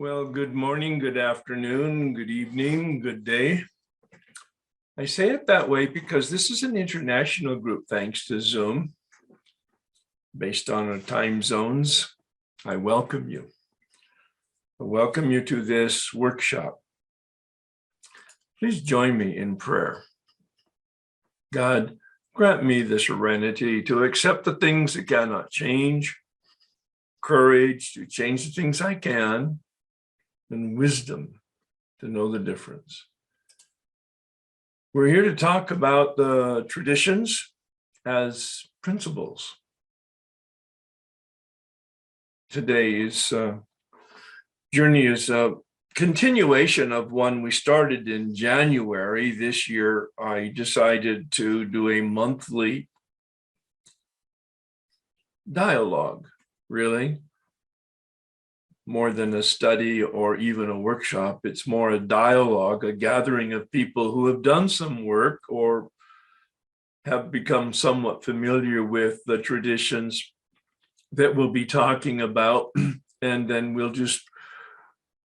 Well, good morning, good afternoon, good evening, good day. I say it that way because this is an international group thanks to Zoom. Based on our time zones, I welcome you. I welcome you to this workshop. Please join me in prayer. God, grant me the serenity to accept the things that cannot change, courage to change the things I can, and wisdom to know the difference. We're here to talk about the traditions as principles. Today's journey is a continuation of one we started in January. This year, I decided to do a monthly dialogue, really. More than a study or even a workshop. It's more a dialogue, a gathering of people who have done some work or have become somewhat familiar with the traditions that we'll be talking about. And then we'll just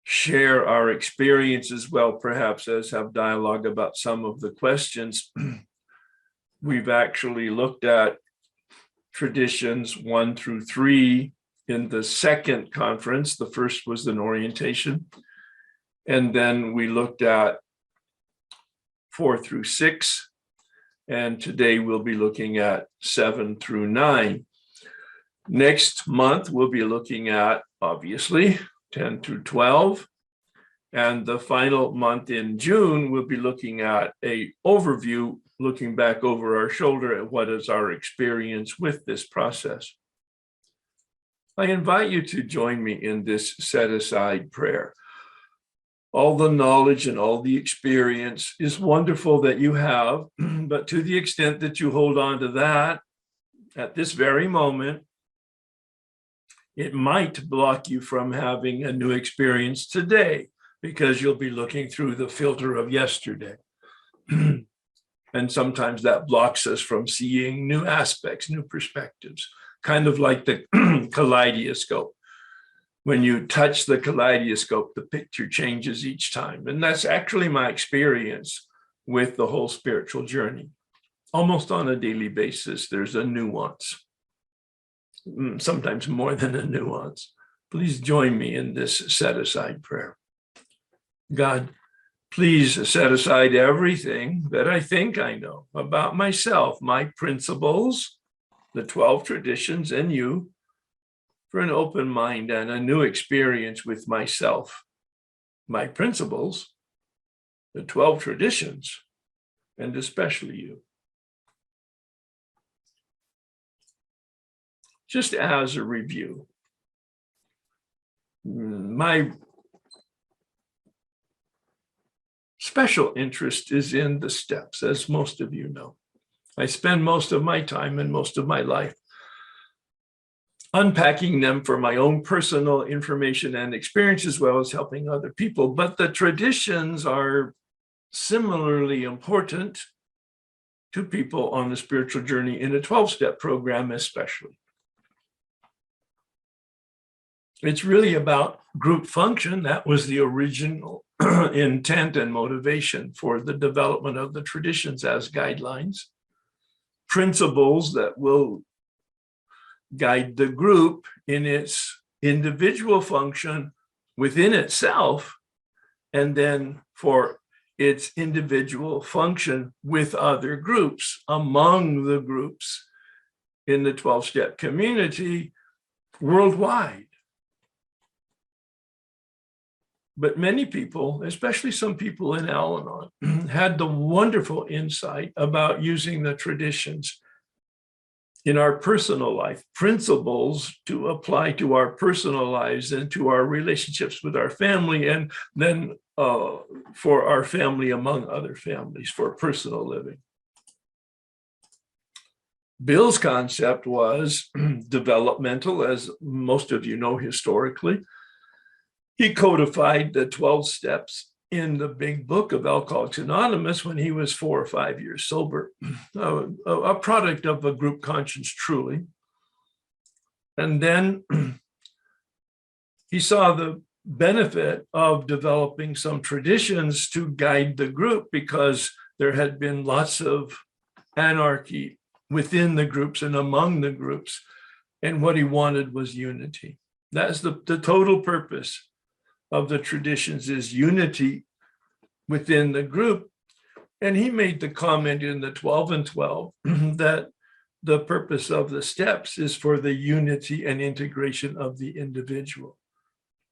share our experience as well, perhaps as have dialogue about some of the questions. We've actually looked at traditions 1 through 3 in the second conference. The first was an orientation. And then we looked at 4 through 6. And today we'll be looking at 7 through 9. Next month, we'll be looking at, obviously, 10 through 12. And the final month in June, we'll be looking at an overview, looking back over our shoulder at what is our experience with this process. I invite you to join me in this set-aside prayer. All the knowledge and all the experience is wonderful that you have, but to the extent that you hold on to that at this very moment, it might block you from having a new experience today because you'll be looking through the filter of yesterday. And sometimes that blocks us from seeing new aspects, new perspectives. Kind of like the kaleidoscope. When you touch the kaleidoscope, the picture changes each time. And that's actually my experience with the whole spiritual journey. Almost on a daily basis, there's a nuance. Sometimes more than a nuance. Please join me in this set-aside prayer. God, please set aside everything that I think I know about myself, my principles, the 12 traditions, and you, for an open mind and a new experience with myself, my principles, the 12 traditions, and especially you. Just as a review, my special interest is in the steps, as most of you know. I spend most of my time and most of my life unpacking them for my own personal information and experience, as well as helping other people. But the traditions are similarly important to people on the spiritual journey in a 12-step program, especially. It's really about group function. That was the original intent and motivation for the development of the traditions as guidelines. Principles that will guide the group in its individual function within itself, and then for its individual function with other groups, among the groups in the 12-step community worldwide. But many people, especially some people in Al-Anon, had the wonderful insight about using the traditions in our personal life, principles to apply to our personal lives and to our relationships with our family, and then for our family among other families, for personal living. Bill's concept was developmental, as most of you know historically. He codified the 12 steps in the big book of Alcoholics Anonymous when he was 4 or 5 years sober, a product of a group conscience, truly. And then he saw the benefit of developing some traditions to guide the group, because there had been lots of anarchy within the groups and among the groups. And what he wanted was unity. That's the total purpose of the traditions, is unity within the group. And he made the comment in the 12 and 12 that the purpose of the steps is for the unity and integration of the individual.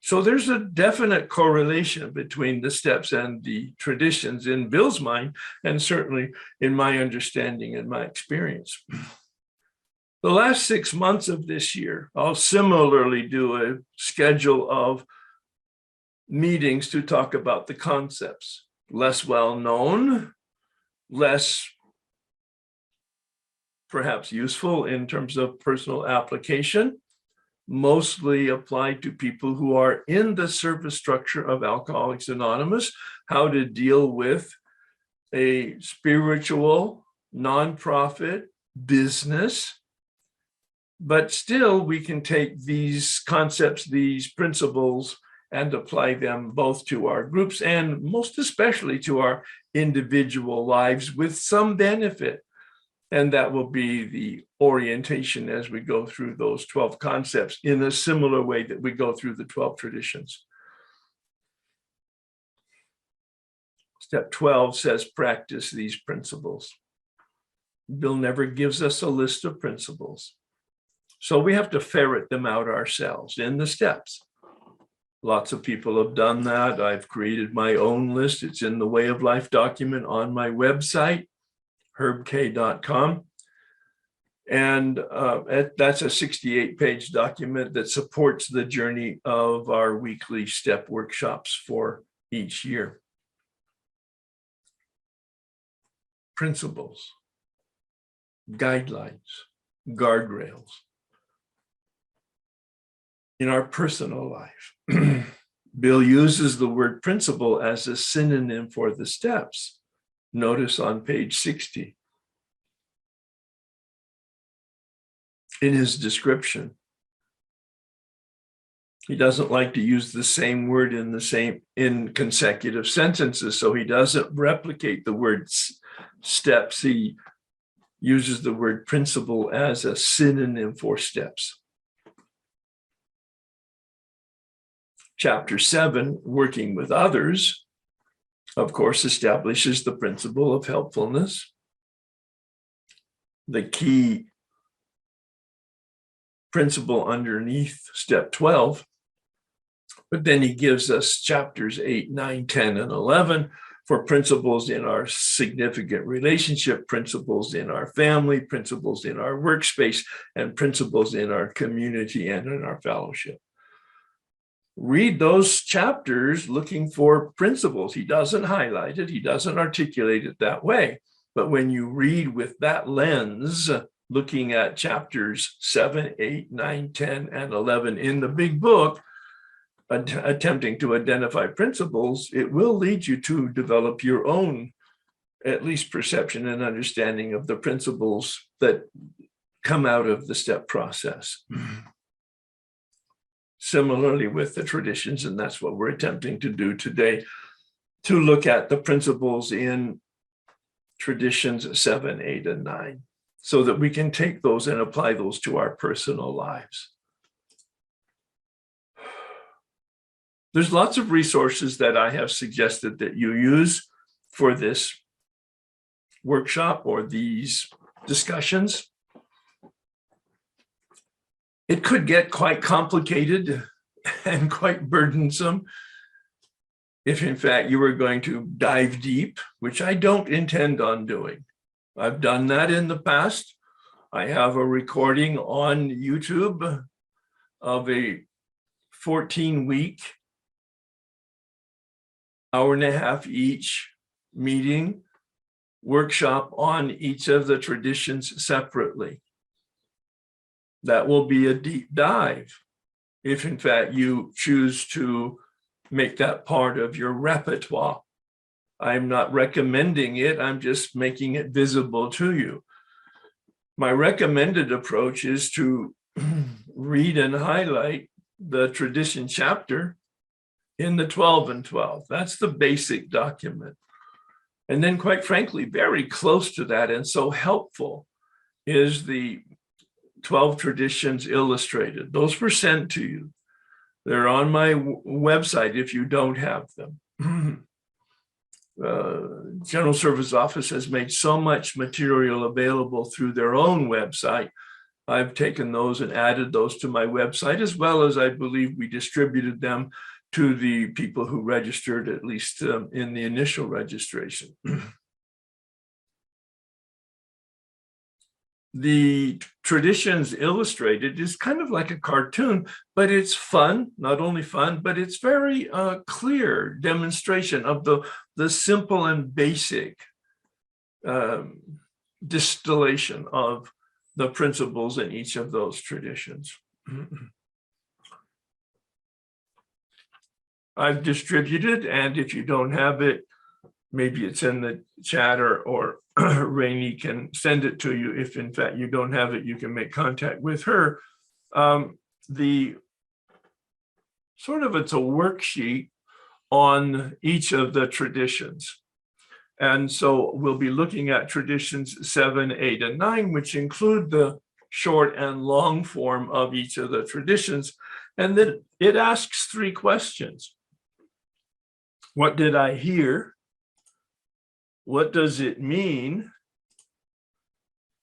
So there's a definite correlation between the steps and the traditions in Bill's mind, and certainly in my understanding and my experience. The last 6 months of this year, I'll similarly do a schedule of meetings to talk about the concepts. Less well known, less perhaps useful in terms of personal application, mostly applied to people who are in the service structure of Alcoholics Anonymous, how to deal with a spiritual, nonprofit business. But still, we can take these concepts, these principles, and apply them both to our groups and most especially to our individual lives with some benefit. And that will be the orientation as we go through those 12 concepts in a similar way that we go through the 12 traditions. Step 12 says, practice these principles. Bill never gives us a list of principles. So we have to ferret them out ourselves in the steps. Lots of people have done that. I've created my own list. It's in the Way of Life document on my website, herbk.com. And that's a 68-page document that supports the journey of our weekly step workshops for each year. Principles, guidelines, guardrails. In our personal life, Bill uses the word principle as a synonym for the steps. Notice on page 60. In his description, he doesn't like to use the same word in consecutive sentences, so he doesn't replicate the word steps. He uses the word principle as a synonym for steps. Chapter 7, working with others, of course, establishes the principle of helpfulness. The key principle underneath step 12, but then he gives us chapters 8, 9, 10, and 11 for principles in our significant relationship, principles in our family, principles in our workspace, and principles in our community and in our fellowship. Read those chapters looking for principles. He doesn't highlight it. He doesn't articulate it that way. But when you read with that lens, looking at chapters 7, 8, 9, 10, and 11 in the big book, attempting to identify principles, it will lead you to develop your own, at least perception and understanding of the principles that come out of the step process. Similarly with the traditions, and that's what we're attempting to do today, to look at the principles in traditions 7, 8, and 9, so that we can take those and apply those to our personal lives. There's lots of resources that I have suggested that you use for this workshop or these discussions. It could get quite complicated and quite burdensome if, in fact, you were going to dive deep, which I don't intend on doing. I've done that in the past. I have a recording on YouTube of a 14-week, hour-and-a-half each meeting workshop on each of the traditions separately. That will be a deep dive if, in fact, you choose to make that part of your repertoire. I'm not recommending it. I'm just making it visible to you. My recommended approach is to read and highlight the tradition chapter in the 12 and 12. That's the basic document. And then, quite frankly, very close to that and so helpful is the 12 Traditions Illustrated. Those were sent to you. They're on my website if you don't have them. General Service Office has made so much material available through their own website. I've taken those and added those to my website, as well as I believe we distributed them to the people who registered, at least in the initial registration. The Traditions Illustrated is kind of like a cartoon, but it's fun, not only fun, but it's very clear demonstration of the simple and basic distillation of the principles in each of those traditions. I've distributed, and if you don't have it, maybe it's in the chat or Rainey can send it to you. If in fact you don't have it, you can make contact with her. The sort of, it's a worksheet on each of the traditions. And so we'll be looking at traditions 7, 8, and 9, which include the short and long form of each of the traditions. And then it asks 3 questions. What did I hear? What does it mean?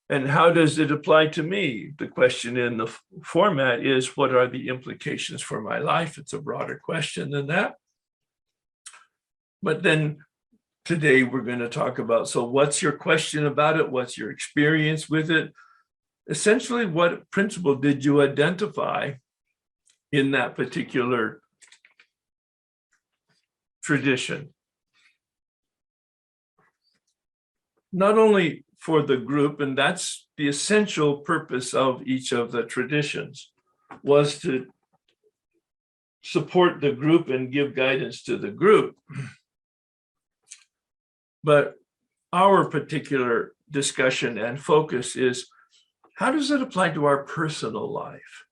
And how does it apply to me? The question in the format is, what are the implications for my life? It's a broader question than that. But then today we're going to talk about, so what's your question about it? What's your experience with it? Essentially, what principle did you identify in that particular tradition? Not only for the group, and that's the essential purpose of each of the traditions, was to support the group and give guidance to the group. But our particular discussion and focus is, how does it apply to our personal life?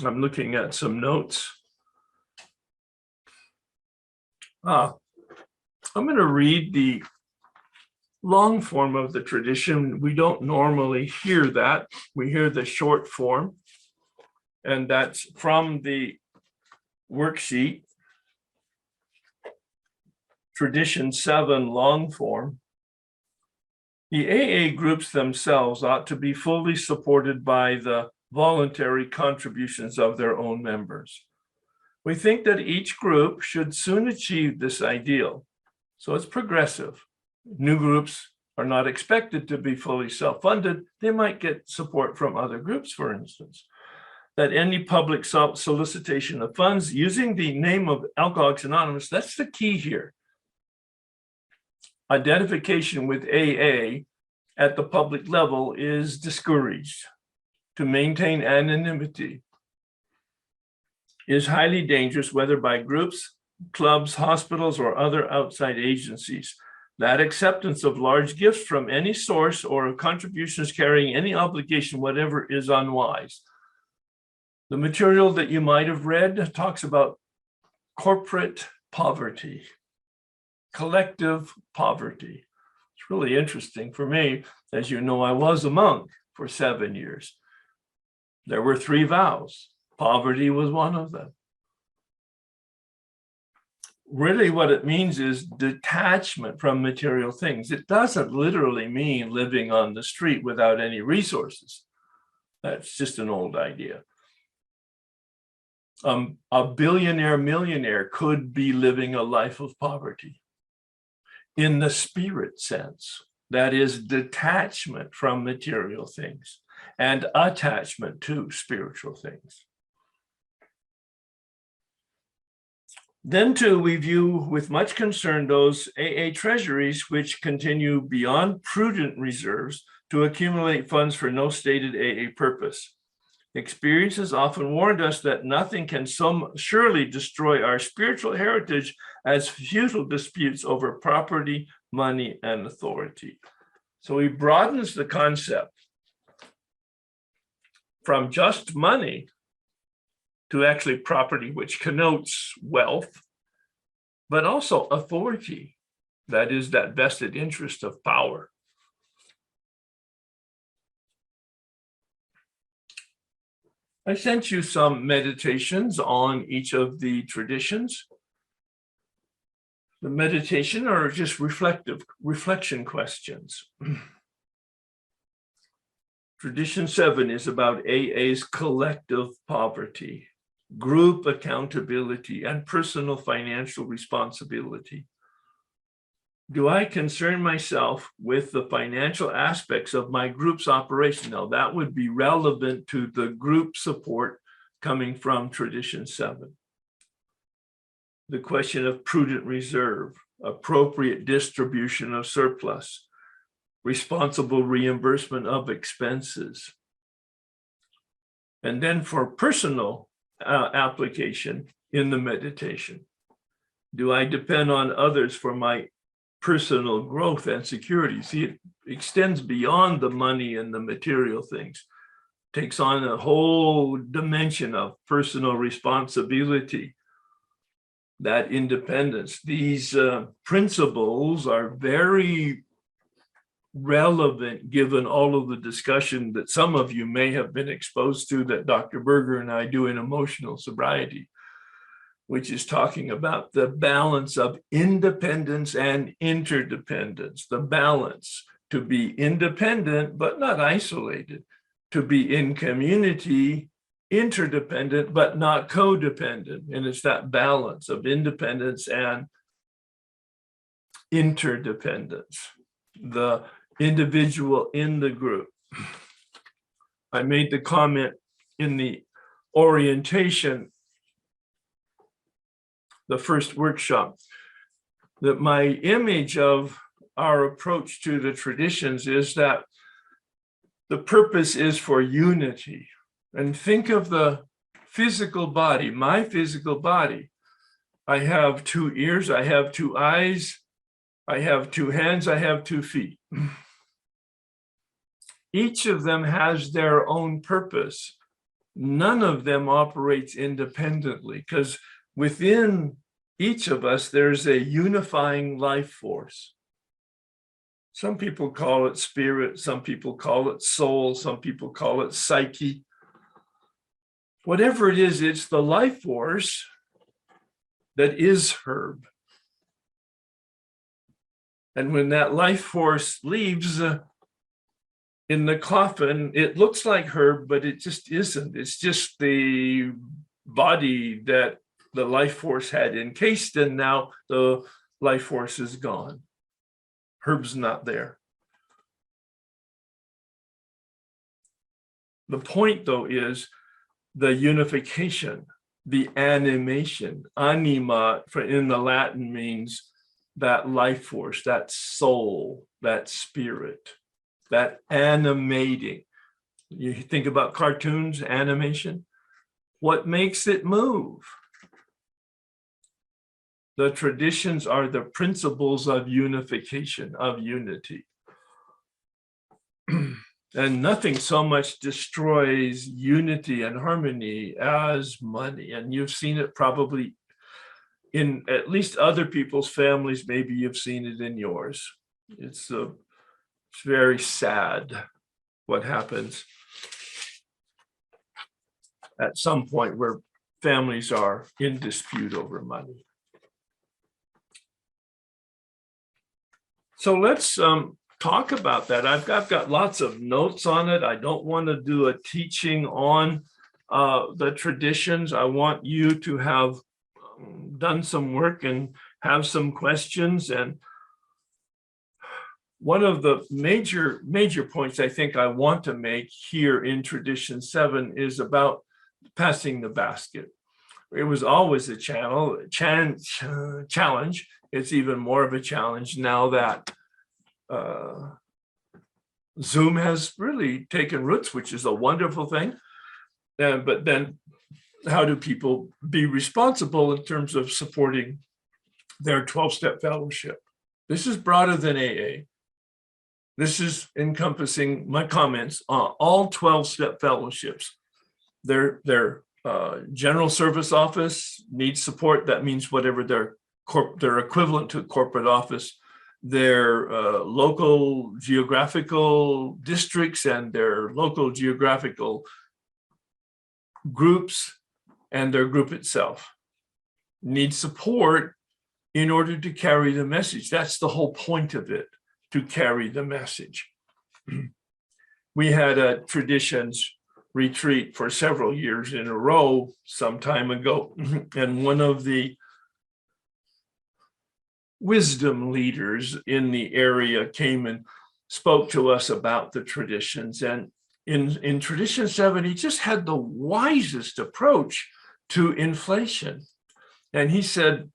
I'm looking at some notes. I'm going to read the long form of the tradition. We don't normally hear that. We hear the short form, and that's from the worksheet, Tradition 7, long form. The AA groups themselves ought to be fully supported by the voluntary contributions of their own members. We think that each group should soon achieve this ideal. So it's progressive. New groups are not expected to be fully self-funded. They might get support from other groups, for instance. That any public solicitation of funds using the name of Alcoholics Anonymous, that's the key here. Identification with AA at the public level is discouraged. To maintain anonymity is highly dangerous, whether by groups, clubs, hospitals, or other outside agencies. That acceptance of large gifts from any source or of contributions carrying any obligation, whatever, is unwise. The material that you might have read talks about corporate poverty, collective poverty. It's really interesting for me. As you know, I was a monk for 7 years. There were 3 vows. Poverty was one of them. Really what it means is detachment from material things. It doesn't literally mean living on the street without any resources. That's just an old idea. A billionaire millionaire could be living a life of poverty in the spirit sense. That is detachment from material things and attachment to spiritual things. Then too, we view with much concern those AA treasuries which continue beyond prudent reserves to accumulate funds for no stated AA purpose. Experience has often warned us that nothing can so surely destroy our spiritual heritage as futile disputes over property, money, and authority. So he broadens the concept from just money to actually property, which connotes wealth, but also authority. That is that vested interest of power. I sent you some meditations on each of the traditions. The meditation are just reflection questions. Tradition 7 is about AA's collective poverty, group accountability, and personal financial responsibility. Do I concern myself with the financial aspects of my group's operation? Now, that would be relevant to the group support coming from Tradition 7. The question of prudent reserve, appropriate distribution of surplus, responsible reimbursement of expenses. And then for personal application in the meditation, do I depend on others for my personal growth and security? See, it extends beyond the money and the material things, takes on a whole dimension of personal responsibility, that independence. These principles are very relevant given all of the discussion that some of you may have been exposed to that Dr. Berger and I do in emotional sobriety, which is talking about the balance of independence and interdependence, the balance to be independent but not isolated, to be in community, interdependent but not codependent. And it's that balance of independence and interdependence, the individual in the group. I made the comment in the orientation, the first workshop, that my image of our approach to the traditions is that the purpose is for unity. And think of the physical body, my physical body. I have 2 ears, I have 2 eyes, I have 2 hands, I have 2 feet. Each of them has their own purpose. None of them operates independently, because within each of us, there's a unifying life force. Some people call it spirit, some people call it soul, some people call it psyche. Whatever it is, it's the life force that is Herb. And when that life force leaves in the coffin, it looks like Herb, but it just isn't. It's just the body that the life force had encased, and now the life force is gone. Herb's not there. The point, though, is the unification, the animation. Anima in the Latin means that life force, that soul, that spirit, that animating. You think about cartoons, animation. What makes it move? The traditions are the principles of unification, of unity. And nothing so much destroys unity and harmony as money. And you've seen it probably in at least other people's families. Maybe you've seen it in yours. It's very sad what happens at some point where families are in dispute over money. So let's talk about that. I've got lots of notes on it. I don't want to do a teaching on the traditions. I want you to have done some work and have some questions. And one of the major points I think I want to make here in Tradition 7 is about passing the basket. It was always a challenge. It's even more of a challenge now that Zoom has really taken roots, which is a wonderful thing. But then how do people be responsible in terms of supporting their 12-step fellowship? This is broader than AA. This is encompassing my comments on all 12-step fellowships. Their general service office needs support. That means whatever their equivalent to corporate office, their local geographical districts and their local geographical groups and their group itself need support in order to carry the message. That's the whole point of it, to carry the message. We had a traditions retreat for several years in a row some time ago, and one of the wisdom leaders in the area came and spoke to us about the traditions. And in Tradition 7, he just had the wisest approach to inflation. And he said,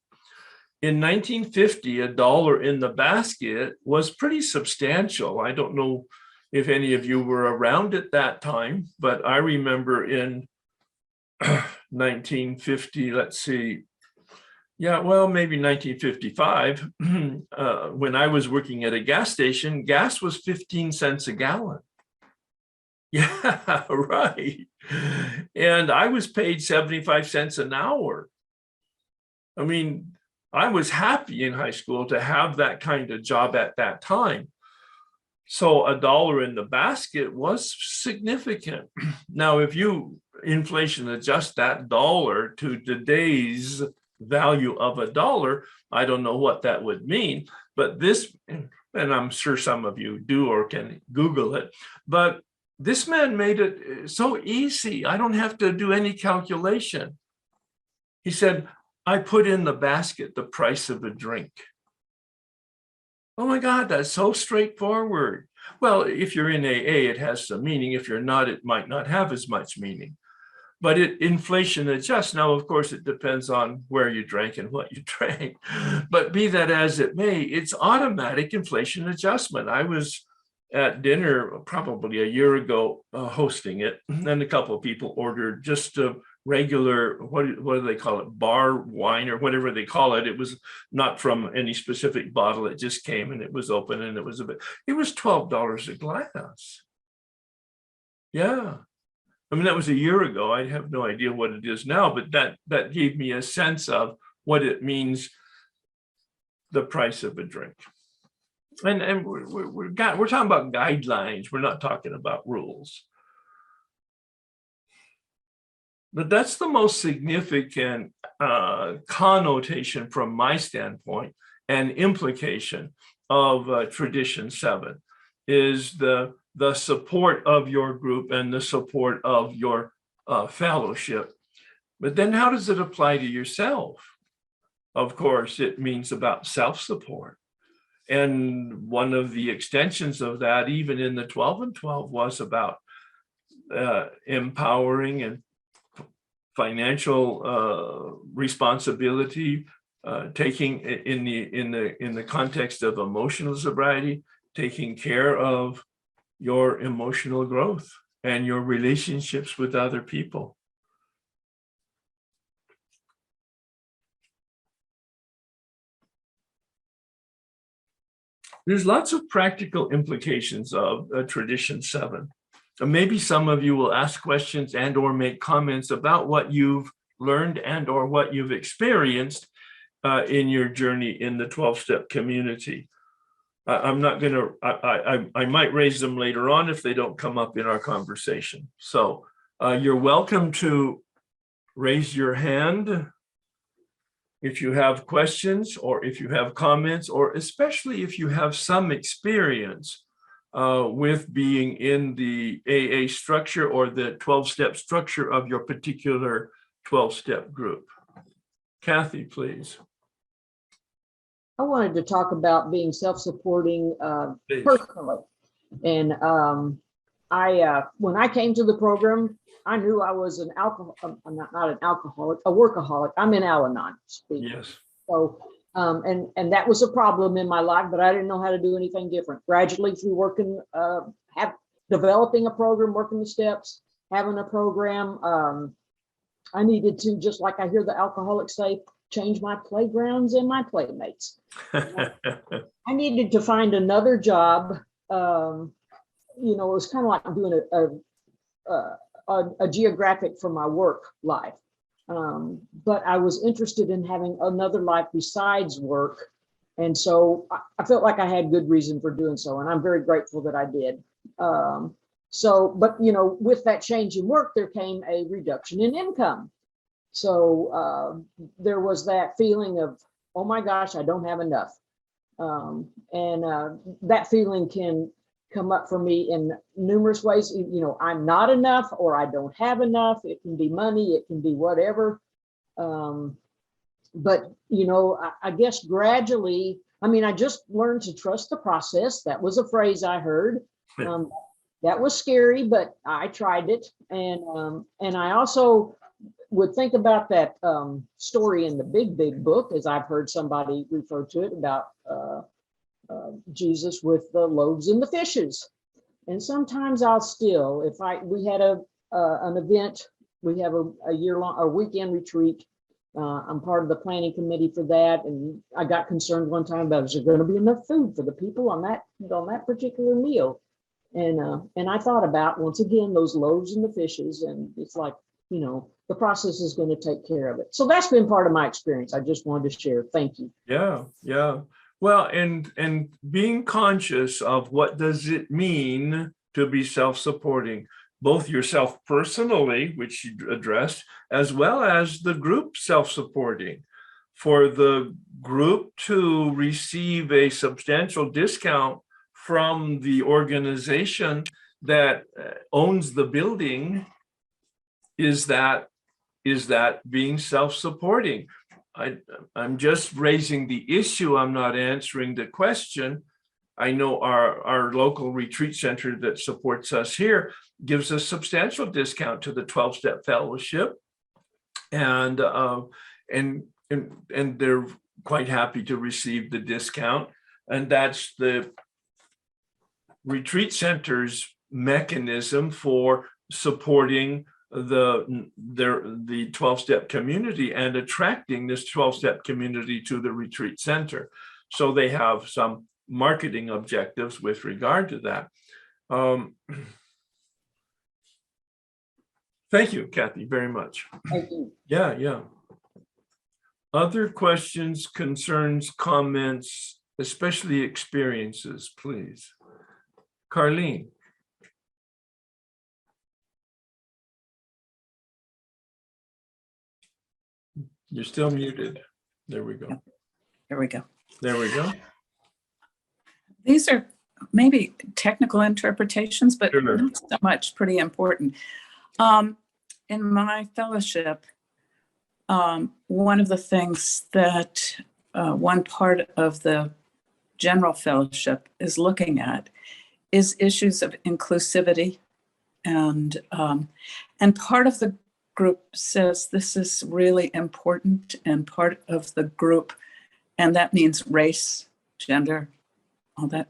in 1950, $1 in the basket was pretty substantial. I don't know if any of you were around at that time, but I remember in 1950, let's see, yeah, well, maybe 1955, when I was working at a gas station, gas was 15 cents a gallon. Yeah, right. And I was paid 75 cents an hour. I mean, I was happy in high school to have that kind of job at that time. So $1 in the basket was significant. Now, if you inflation adjust that dollar to today's value of $1, I don't know what that would mean, but this, and I'm sure some of you do or can Google it, but this man made it so easy. I don't have to do any calculation. He said, I put in the basket the price of a drink. Oh my God, that's so straightforward. Well, if you're in AA, it has some meaning. If you're not, it might not have as much meaning. But inflation adjusts. Now, of course, it depends on where you drank and what you drank. But be that as it may, it's automatic inflation adjustment. I was at dinner probably a year ago hosting it, and a couple of people ordered just a regular, what do they call it, bar wine or whatever they call it. It was not from any specific bottle. It just came and it was open and it was $12 a glass. Yeah. I mean, that was a year ago. I have no idea what it is now, but that gave me a sense of what it means, the price of a drink. And we're talking about guidelines. We're not talking about rules. But that's the most significant connotation from my standpoint and implication of Tradition 7 is the support of your group and the support of your fellowship. But then how does it apply to yourself? Of course, it means about self-support. And one of the extensions of that, even in the 12 and 12, was about empowering and financial responsibility, taking in the context of emotional sobriety, taking care of your emotional growth and your relationships with other people. There's lots of practical implications of Tradition 7. Maybe some of you will ask questions and or make comments about what you've learned and or what you've experienced in your journey in the 12-step community. I'm not going to, I might raise them later on if they don't come up in our conversation. So you're welcome to raise your hand if you have questions or if you have comments, or especially if you have some experience with being in the AA structure or the 12-step structure of your particular 12-step group. Kathy, please. I wanted to talk about being self-supporting personally. And when I came to the program, I knew I was not an alcoholic, a workaholic. I'm in Al-Anon. Yes. So, and that was a problem in my life, but I didn't know how to do anything different. Gradually through working, developing a program, working the steps, having a program, I needed to, just like I hear the alcoholics say, change my playgrounds and my playmates. I needed to find another job you know, it was kind of like doing a geographic for my work life. But I was interested in having another life besides work. And so I felt like I had good reason for doing so. And I'm very grateful that I did. But, you know, with that change in work, there came a reduction in income. So there was that feeling of, oh my gosh, I don't have enough. That feeling can come up for me in numerous ways. You know, I'm not enough, or I don't have enough. It can be money, it can be whatever. But, you know, I guess gradually, I mean, I just learned to trust the process. That was a phrase I heard. That was scary, but I tried it. And I also would think about that story in the big book, as I've heard somebody refer to it, about Jesus with the loaves and the fishes. And sometimes I'll still, we had an event, we have a year-long, a weekend retreat. I'm part of the planning committee for that. And I got concerned one time about, is there going to be enough food for the people on that particular meal? And I thought about, once again, those loaves and the fishes, and it's like, you know, the process is going to take care of it. So that's been part of my experience. I just wanted to share. Thank you. Yeah. Well, and being conscious of what does it mean to be self-supporting, both yourself personally, which you addressed, as well as the group self-supporting. For the group to receive a substantial discount from the organization that owns the building, is that being self-supporting? I'm just raising the issue. I'm not answering the question. I know our local retreat center that supports us here gives a substantial discount to the 12-step fellowship, and they're quite happy to receive the discount. And that's the retreat center's mechanism for supporting the 12-step community and attracting this 12-step community to the retreat center. So they have some marketing objectives with regard to that. Thank you, Kathy, very much. Thank you. Yeah. Other questions, concerns, comments, especially experiences, please. Carlene. You're still muted. There we go. There we go. There we go. These are maybe technical interpretations, but Sure. not so much, pretty important. In my fellowship, one of the things that one part of the general fellowship is looking at is issues of inclusivity. And part of the group says this is really important, and part of the group, and that means race, gender, all that.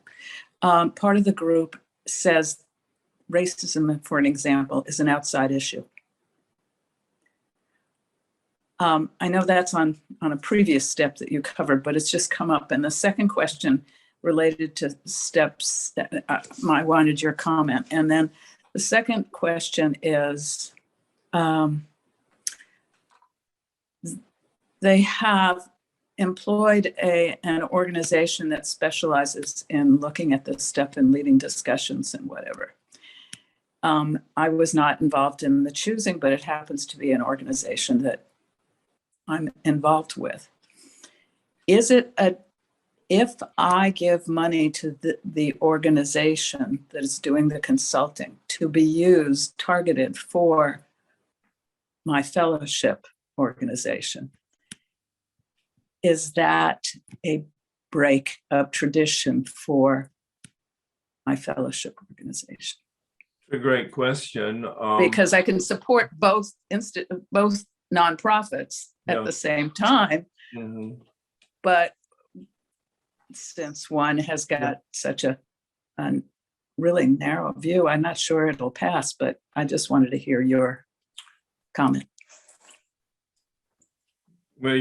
Part of the group says racism, for an example, is an outside issue. I know that's on a previous step that you covered, but it's just come up. And the second question related to steps, that I wanted your comment. And then the second question is, they have employed an organization that specializes in looking at this stuff and leading discussions and whatever. I was not involved in the choosing, but it happens to be an organization that I'm involved with. Is it if I give money to the organization that is doing the consulting to be used, targeted for my fellowship organization, is that a break of tradition for my fellowship organization? A great question. Because I can support both nonprofits at the same time, but since one has got such a really narrow view, I'm not sure it'll pass, but I just wanted to hear your comment. Well,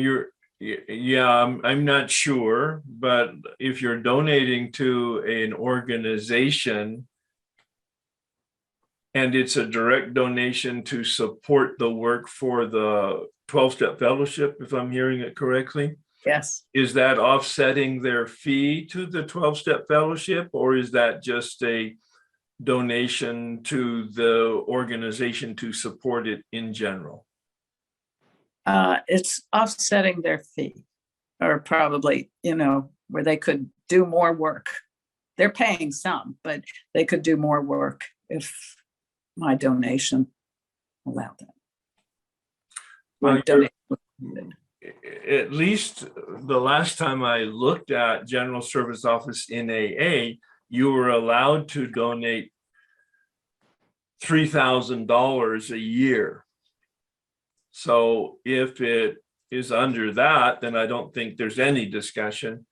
Yeah, I'm not sure, but if you're donating to an organization and it's a direct donation to support the work for the 12-step fellowship, if I'm hearing it correctly, Yes. is that offsetting their fee to the 12-step fellowship, or is that just a donation to the organization to support it in general? It's offsetting their fee, or probably, where they could do more work. They're paying some, but they could do more work if my donation allowed that. Well, at least the last time I looked at General Service Office in AA, you were allowed to donate $3,000 a year. So if it is under that, then I don't think there's any discussion.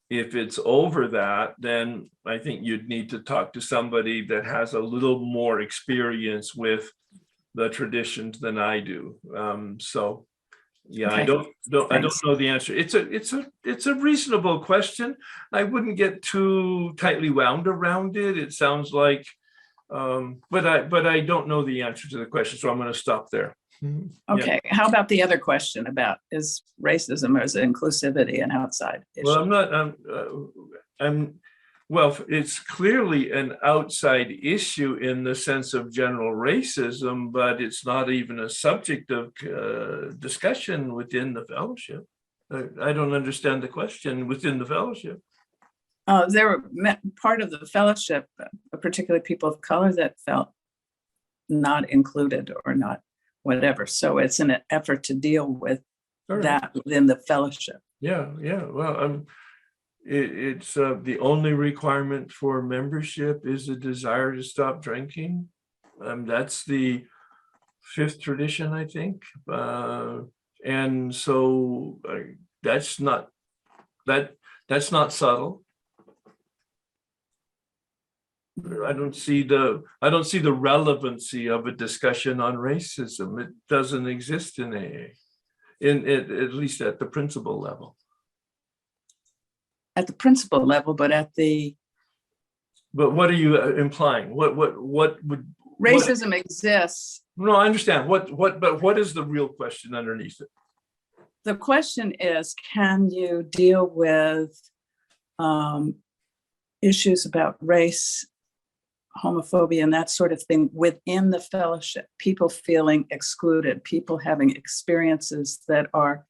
If it's over that, then I think you'd need to talk to somebody that has a little more experience with the traditions than I do. So yeah, Okay. I don't know the answer. It's a reasonable question. I wouldn't get too tightly wound around it. It sounds like, but I don't know the answer to the question, so I'm going to stop there. Okay. Yeah. How about the other question about is racism or is inclusivity an outside issue? Well, well, it's clearly an outside issue in the sense of general racism, but it's not even a subject of discussion within the fellowship. I don't understand the question within the fellowship. There were part of the fellowship, particularly people of color, that felt not included or not whatever. So it's an effort to deal with that within the fellowship. Yeah. Well, it's the only requirement for membership is a desire to stop drinking. That's the 5th tradition, I think. And so that's not subtle. I don't see the relevancy of a discussion on racism. It doesn't exist in AA, at least at the principal level. At the principal level, but at the. But what are you implying? What would racism exists? No, I understand. But what is the real question underneath it? The question is, can you deal with issues about race, homophobia, and that sort of thing within the fellowship? People feeling excluded, people having experiences that are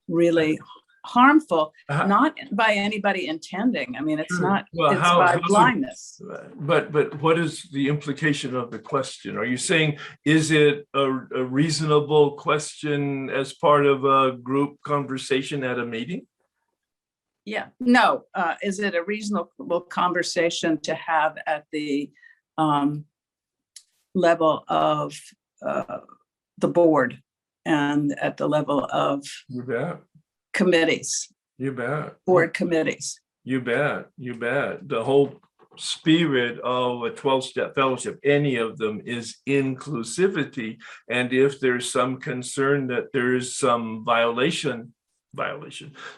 really harmful, not by anybody intending. I mean, it's not, well, it's by blindness. But what is the implication of the question? Are you saying, is it a reasonable question as part of a group conversation at a meeting? Yeah, no. Is it a reasonable conversation to have at the level of the board and at the level of committees? You bet. Board committees. You bet. The whole spirit of a 12-step fellowship, any of them, is inclusivity. And if there's some concern that there is some violation,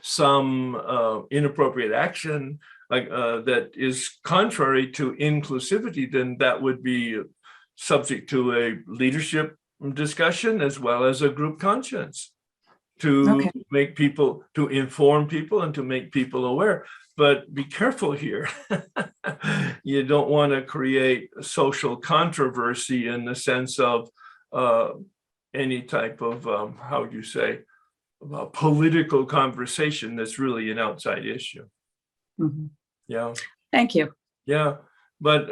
some inappropriate action like that is contrary to inclusivity, then that would be subject to a leadership discussion as well as a group conscience to make people, to inform people and to make people aware. But be careful here. You don't want to create social controversy in the sense of any type of, how would you say, political conversation that's really an outside issue. Mm-hmm. Yeah. Thank you. Yeah. But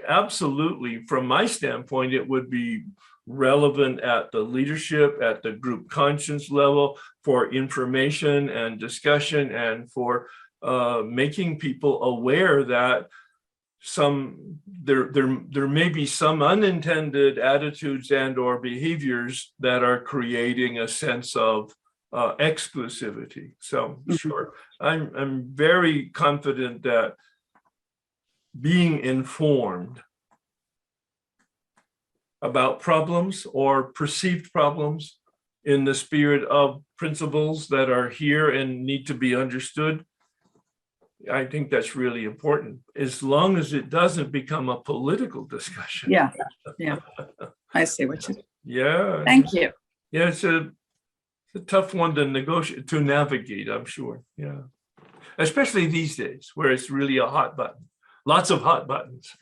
absolutely, from my standpoint, it would be relevant at the leadership, at the group conscience level, for information and discussion, and for making people aware that there may be some unintended attitudes and or behaviors that are creating a sense of exclusivity. So sure, I'm very confident that being informed about problems or perceived problems in the spirit of principles that are here and need to be understood. I think that's really important, as long as it doesn't become a political discussion. Yeah, yeah. I see what you. Yeah. Thank you. Yeah, it's a tough one to negotiate, to navigate, I'm sure. Yeah. Especially these days where it's really a hot button. Lots of hot buttons.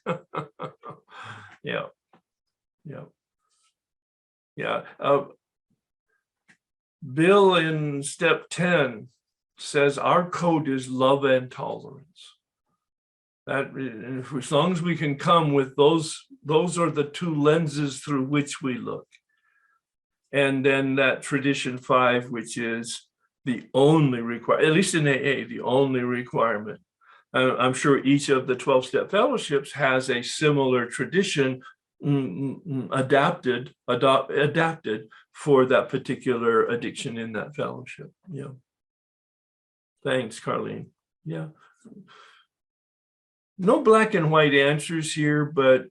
Yeah. Yeah. Yeah. Bill in step 10 says our code is love and tolerance. That, as long as we can come with those are the two lenses through which we look. And then that tradition 5, which is the only requirement, at least in AA, the only requirement. I'm sure each of the 12-step fellowships has a similar tradition adapted for that particular addiction in that fellowship. Yeah. Thanks, Carlene. Yeah. No black and white answers here, but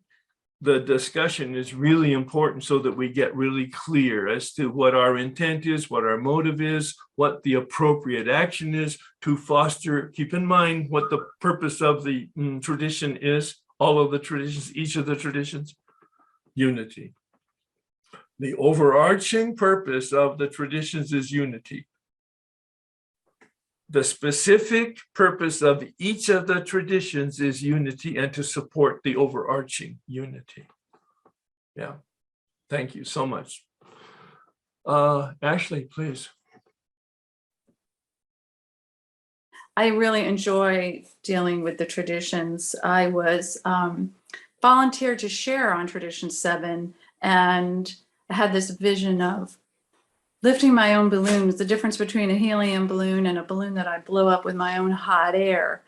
the discussion is really important so that we get really clear as to what our intent is, what our motive is, what the appropriate action is to foster. Keep in mind what the purpose of the tradition is, all of the traditions, each of the traditions, unity. The overarching purpose of the traditions is unity. The specific purpose of each of the traditions is unity and to support the overarching unity. Yeah, thank you so much. Ashley, please. I really enjoy dealing with the traditions. I was volunteered to share on Tradition 7, and I had this vision of lifting my own balloons, the difference between a helium balloon and a balloon that I blow up with my own hot air.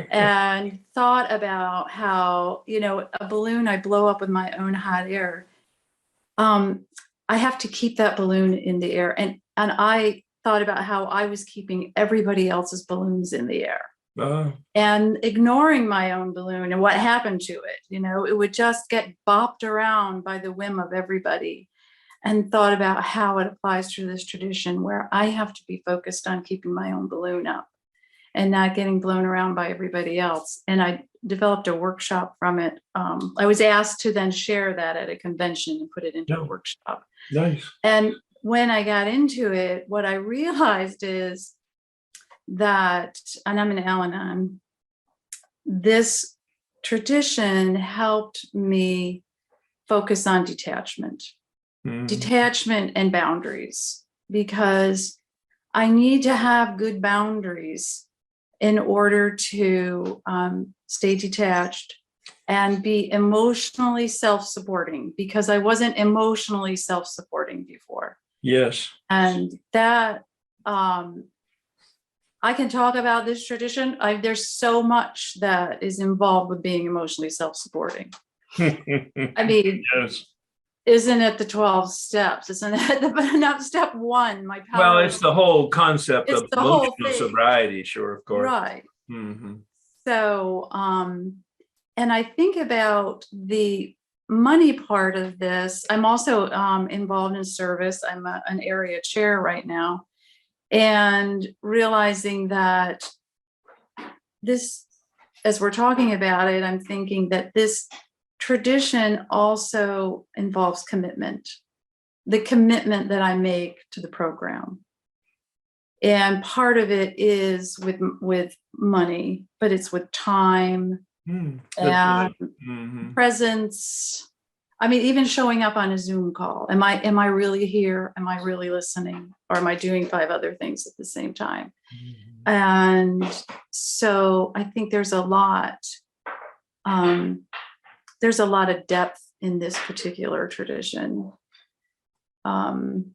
And thought about how, you know, a balloon I blow up with my own hot air, I have to keep that balloon in the air. And I thought about how I was keeping everybody else's balloons in the air. And ignoring my own balloon and what happened to it. You know, it would just get bopped around by the whim of everybody. And thought about how it applies to this tradition where I have to be focused on keeping my own balloon up and not getting blown around by everybody else. And I developed a workshop from it. I was asked to then share that at a convention and put it into a workshop. Nice. And when I got into it, what I realized is that, and I'm an Al-Anon, this tradition helped me focus on detachment. Detachment and boundaries, because I need to have good boundaries in order to stay detached and be emotionally self-supporting, because I wasn't emotionally self-supporting before. Yes. And that I can talk about this tradition. There's so much that is involved with being emotionally self-supporting. I mean, yes. Isn't it the 12 steps? Isn't it step 1? My power. Well, it's the whole concept of emotional thing. sobriety, sure, of course. Right. So, and I think about the money part of this. I'm also involved in service. I'm an area chair right now, and realizing that this, as we're talking about it, I'm thinking that this tradition also involves commitment, the commitment that I make to the program. And part of it is with money, but it's with time and presence. I mean, even showing up on a Zoom call. Am I really here? Am I really listening? Or am I doing 5 other things at the same time? And so I think there's a lot of depth in this particular tradition. And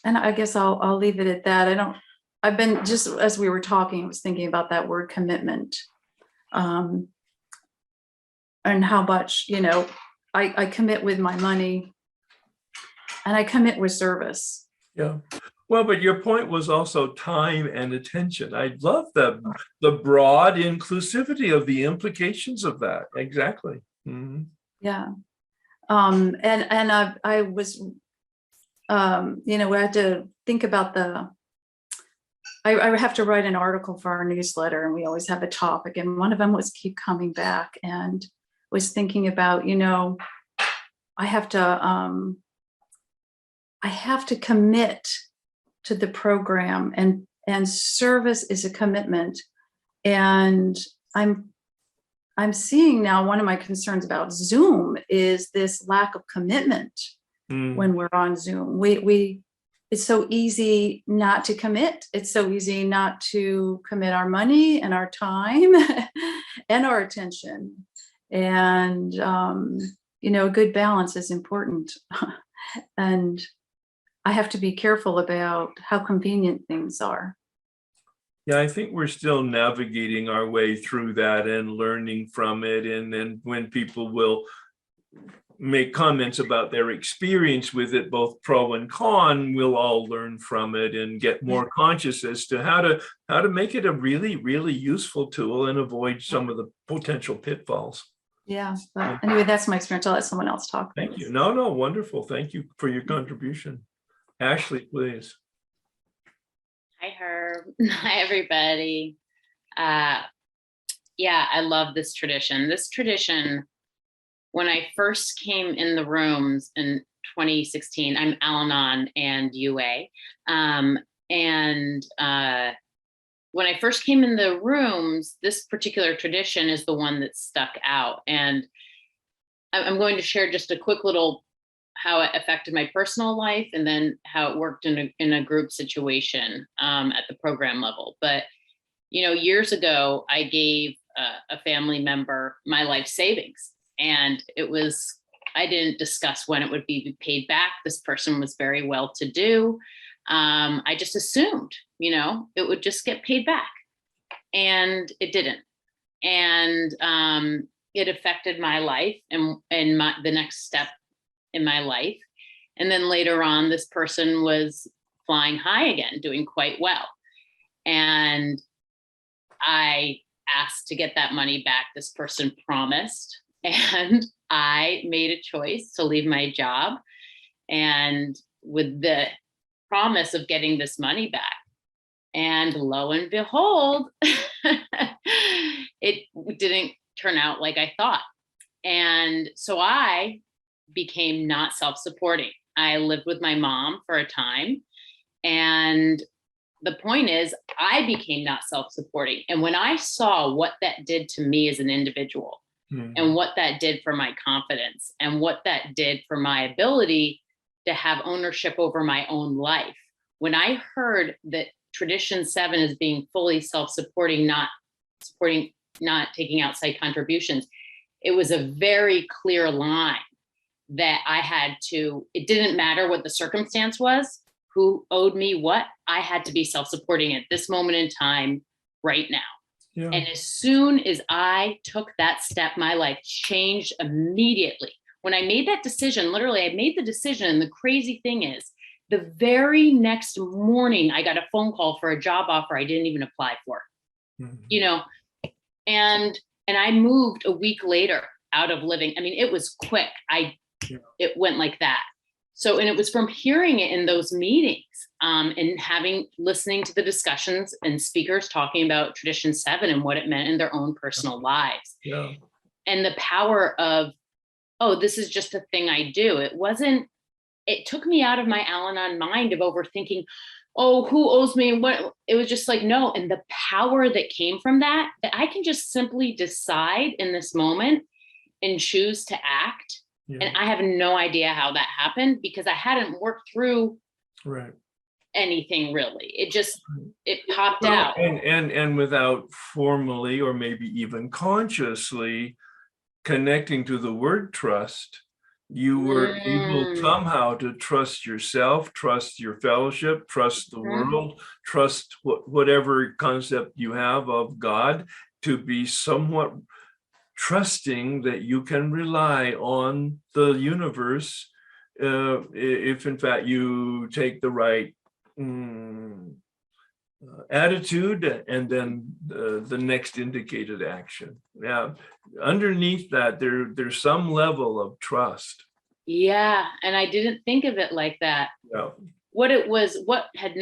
I guess I'll leave it at that. I've been, just as we were talking, I was thinking about that word commitment, and how much, you know, I commit with my money and I commit with service. Yeah. Well, but your point was also time and attention. I love the broad inclusivity of the implications of that. Exactly. Yeah. And I was we had to think about I have to write an article for our newsletter, and we always have a topic. And one of them was keep coming back, and was thinking about, I have to commit to the program, and service is a commitment. And I'm seeing now, one of my concerns about Zoom is this lack of commitment when we're on Zoom. It's so easy not to commit. It's so easy not to commit our money and our time and our attention. And, a good balance is important. And I have to be careful about how convenient things are. Yeah, I think we're still navigating our way through that and learning from it. And then when people will make comments about their experience with it, both pro and con, we'll all learn from it and get more conscious as to how to make it a really, really useful tool and avoid some of the potential pitfalls. Yeah. But anyway, that's my experience. I'll let someone else talk. Thank you. No, wonderful. Thank you for your contribution. Ashley, please. Hi, Herb. Hi, everybody. I love this tradition. This tradition, when I first came in the rooms in 2016, I'm Al-Anon and UA. When I first came in the rooms, this particular tradition is the one that stuck out. And I'm going to share just a quick little how it affected my personal life, and then how it worked in a group situation at the program level. But, years ago, I gave a family member my life savings, and I didn't discuss when it would be paid back. This person was very well-to-do. I just assumed, it would just get paid back, and it didn't. And it affected my life and the next step in my life. And then later on, this person was flying high again, doing quite well. And I asked to get that money back. This person promised, and I made a choice to leave my job, and with the promise of getting this money back. And lo and behold, it didn't turn out like I thought. And so I became not self-supporting. I lived with my mom for a time. And the point is, I became not self-supporting. And when I saw what that did to me as an individual, and what that did for my confidence, and what that did for my ability to have ownership over my own life, when I heard that Tradition 7 is being fully self-supporting, not taking outside contributions, it was a very clear line that I had to, it didn't matter what the circumstance was, who owed me what, I had to be self-supporting at this moment in time, right now. Yeah. And as soon as I took that step, my life changed immediately. When I made that decision, literally, I made the decision. And the crazy thing is, the very next morning, I got a phone call for a job offer I didn't even apply for, and I moved a week later out of living. I mean, it was quick. It went like that. So, and it was from hearing it in those meetings, and listening to the discussions and speakers talking about Tradition 7 and what it meant in their own personal lives. Yeah. And the power of, oh, this is just a thing I do. It took me out of my Al-Anon mind of overthinking, oh, who owes me and what? It was just like, no. And the power that came from that I can just simply decide in this moment and choose to act. Yeah. And I have no idea how that happened, because I hadn't worked through anything really. It popped out. And without formally or maybe even consciously connecting to the word trust, you were able somehow to trust yourself, trust your fellowship, trust the world, trust whatever concept you have of God, to be somewhat trusting that you can rely on the universe if in fact you take the right attitude and then the next indicated action. Yeah, underneath that there's some level of trust. Yeah. And I didn't think of it like that. Yeah. What had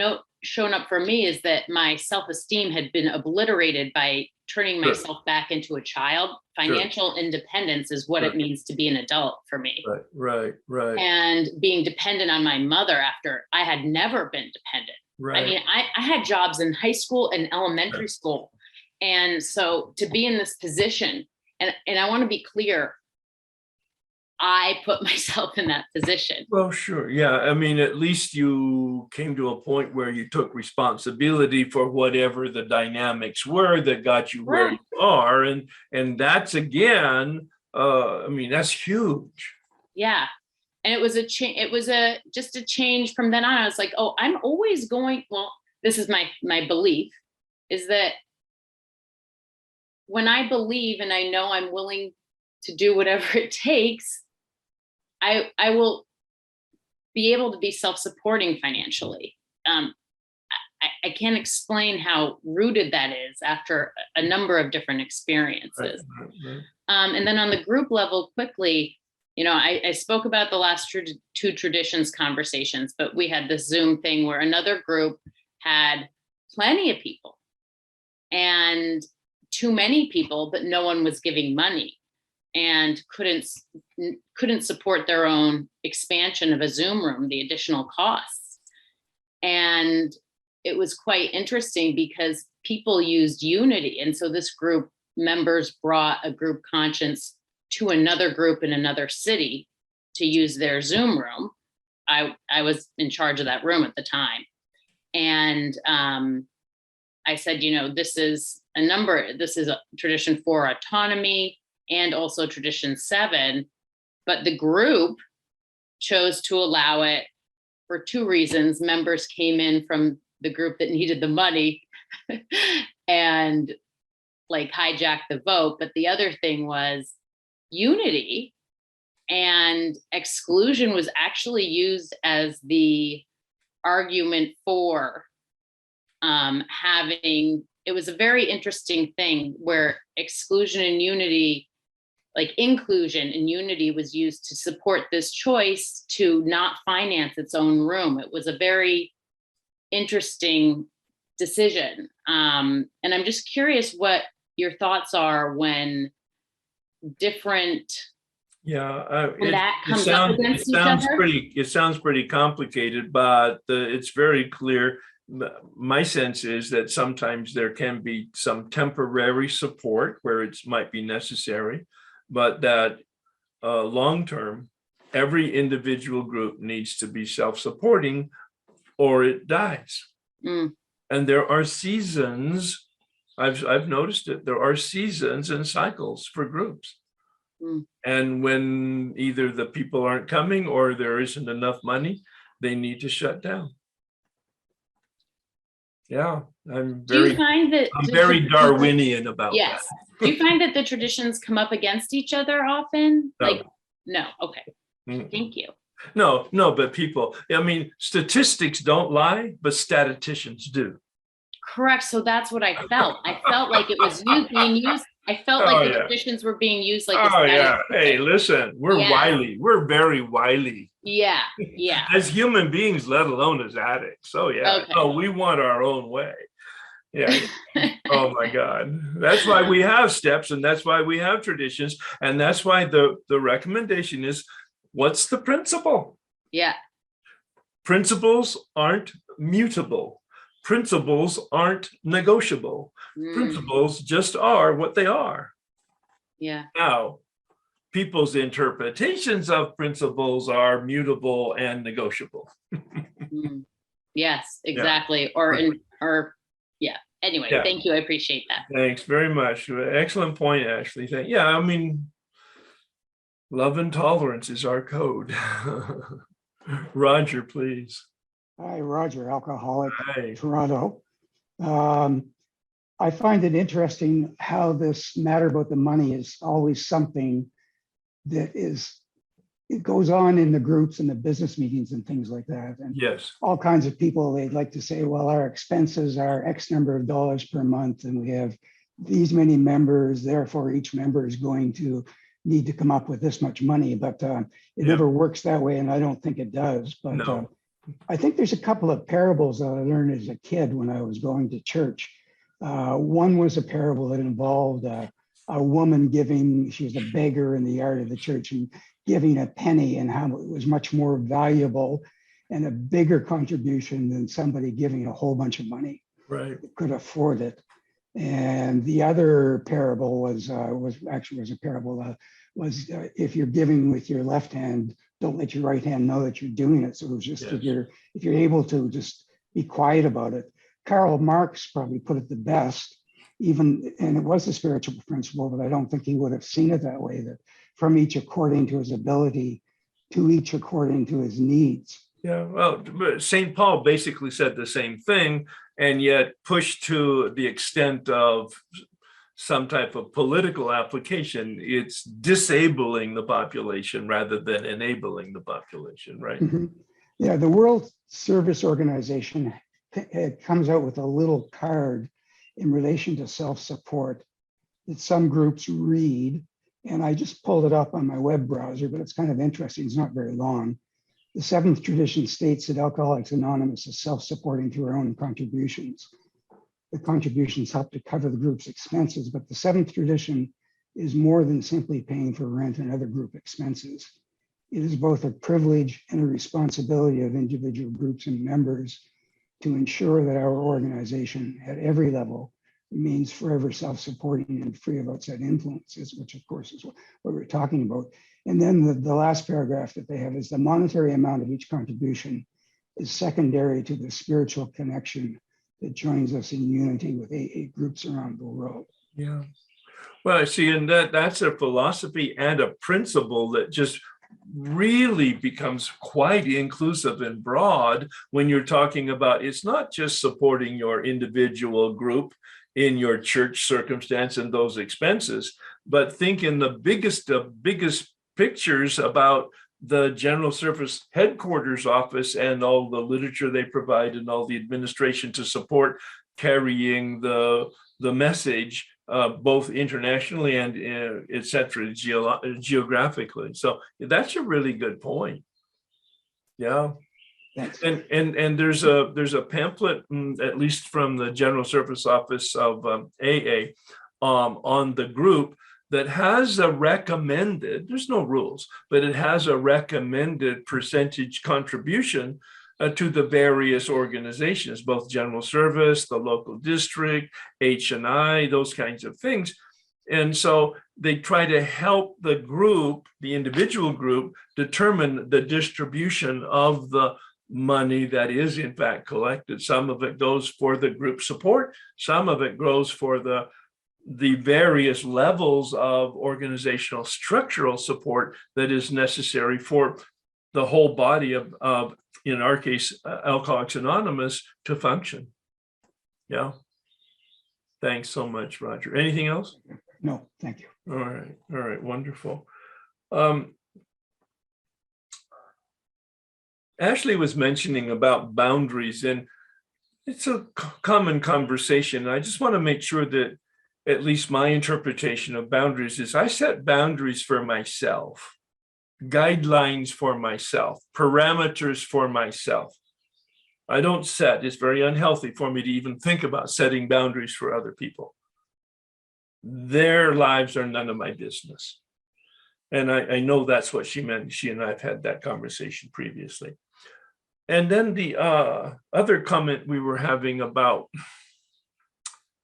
shown up for me is that my self-esteem had been obliterated by turning Sure. myself back into a child. Sure. Financial independence is what Sure. it means to be an adult for me. Right. And being dependent on my mother after I had never been dependent. Right. I mean, I had jobs in high school and elementary school. And so to be in this position, and I want to be clear, I put myself in that position. Well, sure. Yeah. I mean, at least you came to a point where you took responsibility for whatever the dynamics were that got you where Right. you are. And that's again, I mean, that's huge. Yeah. And it was a change. It was just a change from then on. I was like, oh, I'm always going, well, this is my belief, is that when I believe and I know I'm willing to do whatever it takes, I will be able to be self-supporting financially. I can't explain how rooted that is after a number of different experiences. Right. And then on the group level, quickly, you know, I spoke about the last two traditions conversations, but we had this Zoom thing where another group had plenty of people and too many people, but no one was giving money and couldn't support their own expansion of a Zoom room, the additional costs. And it was quite interesting because people used Unity. And so this group members brought a group conscience to another group in another city to use their Zoom room. I was in charge of that room at the time. And I said, you know, this is a tradition 4 autonomy and also tradition 7, but the group chose to allow it for 2 reasons. Members came in from the group that needed the money and like hijacked the vote. But the other thing was unity, and exclusion was actually used as the argument for having, it was a very interesting thing where exclusion and unity, like inclusion and unity, was used to support this choice to not finance its own room. It was a very interesting decision. And I'm just curious what your thoughts are when different, when that comes up against each other. It sounds pretty complicated, but it's very clear. My sense is that sometimes there can be some temporary support where it might be necessary, but that long-term, every individual group needs to be self-supporting or it dies. Mm. And there are seasons, I've noticed it, there are seasons and cycles for groups. Mm. And when either the people aren't coming or there isn't enough money, they need to shut down. Yeah, I'm very Darwinian about yes. that. Do you find that the traditions come up against each other often? No. Like, no, okay. Mm. Thank you. No, but people, I mean, statistics don't lie, but statisticians do. Correct. So that's what I felt. I felt like it was being used. I felt like the traditions were being used like oh yeah. Hey, listen, we're wily. We're very wily. Yeah. As human beings, let alone as addicts. So yeah. Okay. Oh, we want our own way. Yeah. Oh my God. That's why we have steps, and that's why we have traditions, and that's why the recommendation is, what's the principle? Yeah. Principles aren't mutable. Principles aren't negotiable. Principles just are what they are. Yeah. Now, people's interpretations of principles are mutable and negotiable. Yes, exactly. Yeah. Anyway, thank you. I appreciate that. Thanks very much. Excellent point, Ashley. Yeah, I mean, love and tolerance is our code. Roger, please. Hi, Roger, alcoholic, Hi. Toronto. I find it interesting how this matter about the money is always something that it goes on in the groups and the business meetings and things like that. And yes, all kinds of people, they'd like to say, well, our expenses are X number of dollars per month, and we have these many members, therefore each member is going to need to come up with this much money, but it never works that way, and I don't think it does. But No. I think there's a couple of parables that I learned as a kid when I was going to church. One was a parable that involved a woman giving, she was a beggar in the yard of the church, and giving a penny, and how it was much more valuable and a bigger contribution than somebody giving a whole bunch of money. Right. Could afford it. And the other parable was if you're giving with your left hand, don't let your right hand know that you're doing it. So it was just Yes. if you're able to just be quiet about it. Karl Marx probably put it the best, and it was a spiritual principle, but I don't think he would have seen it that way, that from each according to his ability, to each according to his needs. Yeah, well, St. Paul basically said the same thing, and yet pushed to the extent of some type of political application. It's disabling the population rather than enabling the population, right? Mm-hmm. Yeah, the World Service Organization comes out with a little card in relation to self-support that some groups read, and I just pulled it up on my web browser, but it's kind of interesting. It's not very long. The seventh tradition states that Alcoholics Anonymous is self-supporting through our own contributions. The contributions help to cover the group's expenses, but the seventh tradition is more than simply paying for rent and other group expenses. It is both a privilege and a responsibility of individual groups and members to ensure that our organization at every level remains forever self-supporting and free of outside influences, which of course is what we're talking about. And then the last paragraph that they have is the monetary amount of each contribution is secondary to the spiritual connection that joins us in unity with AA groups around the world. Yeah. Well, I see, and that's a philosophy and a principle that just really becomes quite inclusive and broad when you're talking about, it's not just supporting your individual group in your church circumstance and those expenses, but think in the biggest pictures about the General Service Headquarters Office and all the literature they provide and all the administration to support carrying the message, both internationally and et cetera, geographically. So that's a really good point. Yeah. Thanks. And there's a pamphlet, at least from the General Service Office of AA, on the group that has a recommended, there's no rules, but it has a recommended percentage contribution to the various organizations, both General Service, the local district, H&I, those kinds of things. And so they try to help the group, the individual group, determine the distribution of the money that is in fact collected. Some of it goes for the group support, some of it goes for the various levels of organizational structural support that is necessary for the whole body of in our case, Alcoholics Anonymous to function. Yeah. Thanks so much, Roger. Anything else? No, thank you. All right, wonderful. Ashley was mentioning about boundaries, and it's a common conversation. I just want to make sure that at least my interpretation of boundaries is I set boundaries for myself, guidelines for myself, parameters for myself. I don't set, it's very unhealthy for me to even think about setting boundaries for other people. Their lives are none of my business. And I know that's what she meant. She and I have had that conversation previously. And then the other comment we were having about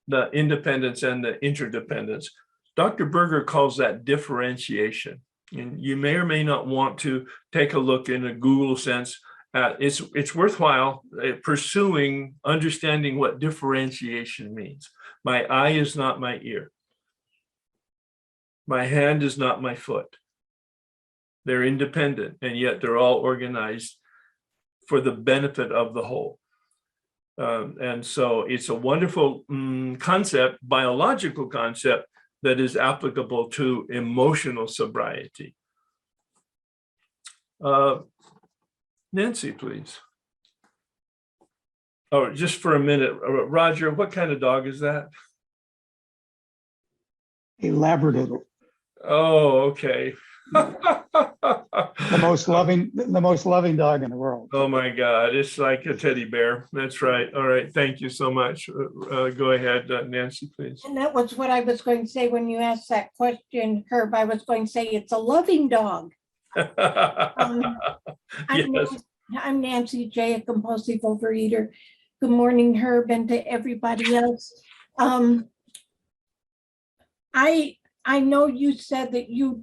the independence and the interdependence, Dr. Berger calls that differentiation. And you may or may not want to take a look in a Google sense. It's worthwhile pursuing understanding what differentiation means. My eye is not my ear. My hand is not my foot. They're independent, and yet they're all organized for the benefit of the whole. And so it's a wonderful concept, biological concept, that is applicable to emotional sobriety. Nancy, please. Oh, just for a minute, Roger, what kind of dog is that? A Labrador. Oh, okay. The most loving dog in the world. Oh my God, it's like a teddy bear. That's right. All right, thank you so much. Go ahead, Nancy, please. And that was what I was going to say when you asked that question, Herb. I was going to say it's a loving dog. Yes. I'm Nancy J, a compulsive overeater. Good morning, Herb, and to everybody else. I know you said that you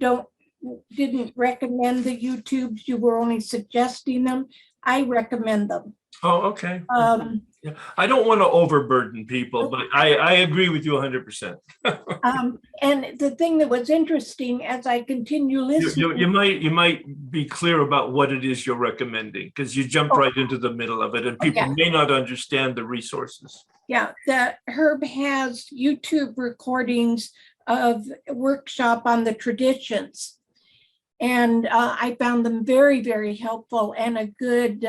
didn't recommend the YouTubes, you were only suggesting them. I recommend them. Oh, okay. Yeah. I don't want to overburden people, but I agree with you 100%. And the thing that was interesting as I continue listening. You might be clear about what it is you're recommending, because you jump right into the middle of it and people may not understand the resources. Yeah, the Herb has YouTube recordings of workshop on the traditions. And I found them very, very helpful and a good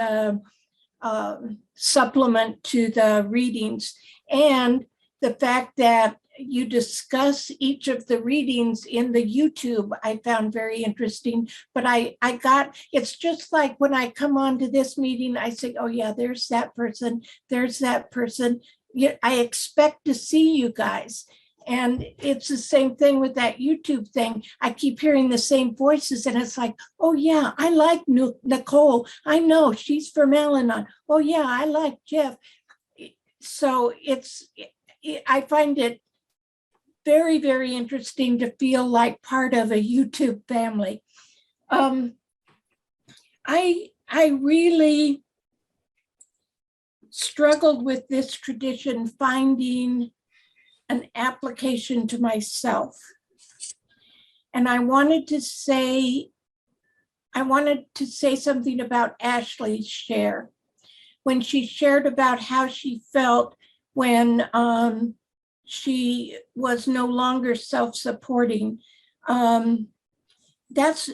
supplement to the readings. And the fact that you discuss each of the readings in the YouTube, I found very interesting. But it's just like when I come on to this meeting, I say, oh yeah, there's that person, there's that person. I expect to see you guys. And it's the same thing with that YouTube thing. I keep hearing the same voices and it's like, oh yeah, I like Nicole. I know she's from Al-Anon. Oh yeah, I like Jeff. So I find it very, very interesting to feel like part of a YouTube family. I really struggled with this tradition, finding an application to myself. And I wanted to say something about Ashley's share. When she shared about how she felt when she was no longer self-supporting. That's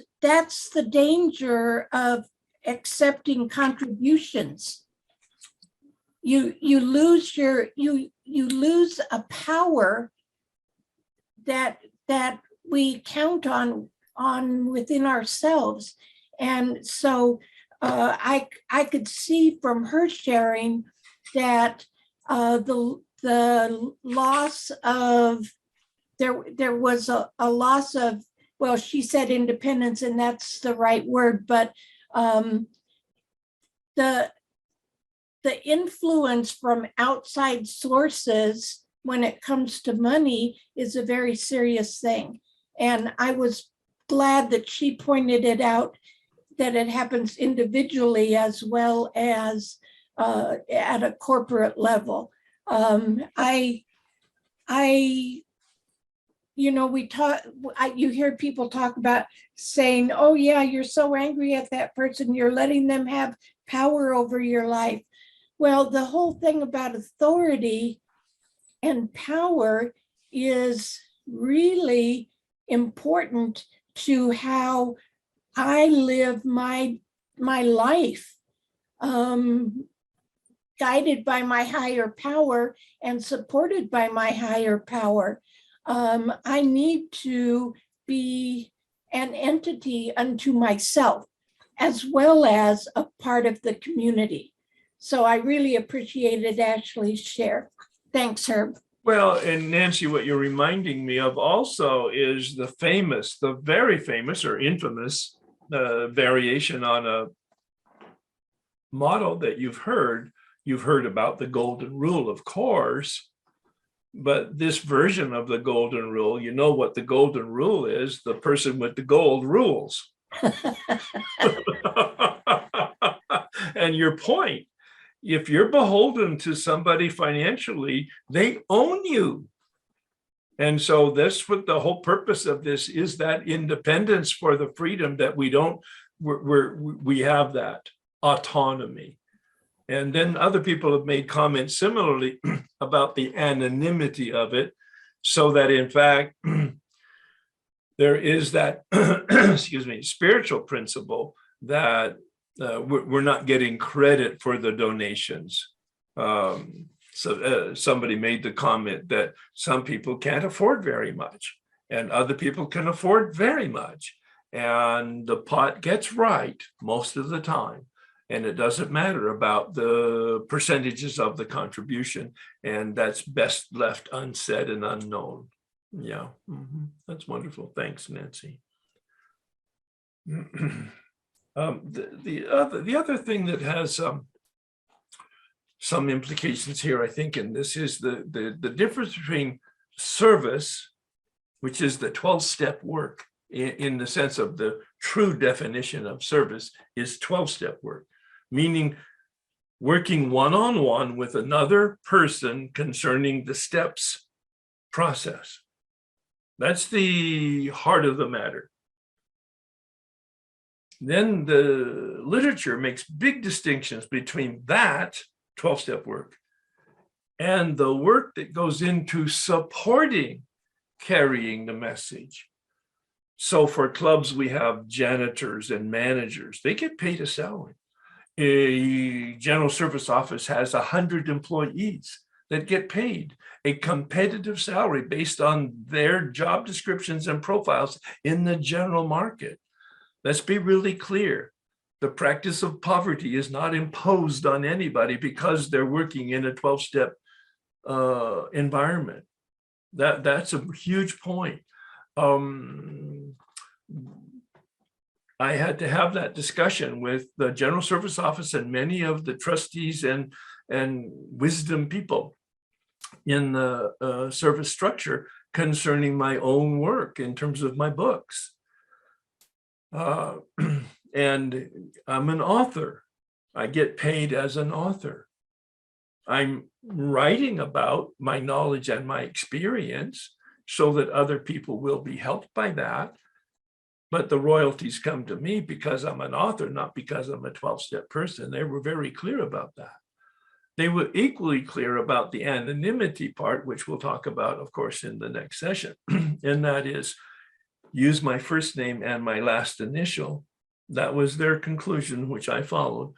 the danger of accepting contributions. You lose a power that we count on within ourselves. And so I could see from her sharing that the loss of, there was a loss of, well, she said independence, and that's the right word, but the influence from outside sources when it comes to money is a very serious thing. And I was glad that she pointed it out, that it happens individually as well as at a corporate level. You hear people talk about saying, oh yeah, you're so angry at that person, you're letting them have power over your life. Well, the whole thing about authority and power is really important to how I live my life, guided by my higher power and supported by my higher power. I need to be an entity unto myself, as well as a part of the community. So I really appreciated Ashley's share. Thanks, Herb. Well, and Nancy, what you're reminding me of also is the very famous or infamous variation on a model that you've heard about, the golden rule, of course. But this version of the golden rule, you know what the golden rule is? The person with the gold rules. And your point, if you're beholden to somebody financially, they own you. And so that's what the whole purpose of this is, that independence for the freedom that we have that autonomy. And then other people have made comments similarly about the anonymity of it, so that in fact, there is that, spiritual principle that we're not getting credit for the donations. So somebody made the comment that some people can't afford very much. and other people can afford very much. And the pot gets right most of the time. And it doesn't matter about the percentages of the contribution. And that's best left unsaid and unknown. Yeah, that's wonderful. Thanks, Nancy. The other thing that has some implications here, I think, in this is the difference between service, which is the 12-step work in the sense of the true definition of service is 12-step work, meaning working one-on-one with another person concerning the steps process. That's the heart of the matter. Then the literature makes big distinctions between that 12-step work and the work that goes into supporting carrying the message. So for clubs, we have janitors and managers. They get paid a salary. A general service office has 100 employees that get paid a competitive salary based on their job descriptions and profiles in the general market. Let's be really clear. The practice of poverty is not imposed on anybody because they're working in a 12-step environment. That's a huge point. I had to have that discussion with the General Service Office and many of the trustees and wisdom people in the service structure concerning my own work in terms of my books. And I'm an author. I get paid as an author. I'm writing about my knowledge and my experience so that other people will be helped by that. But the royalties come to me because I'm an author, not because I'm a 12-step person. They were very clear about that. They were equally clear about the anonymity part, which we'll talk about, of course, in the next session. And that is, use my first name and my last initial. That was their conclusion, which I followed,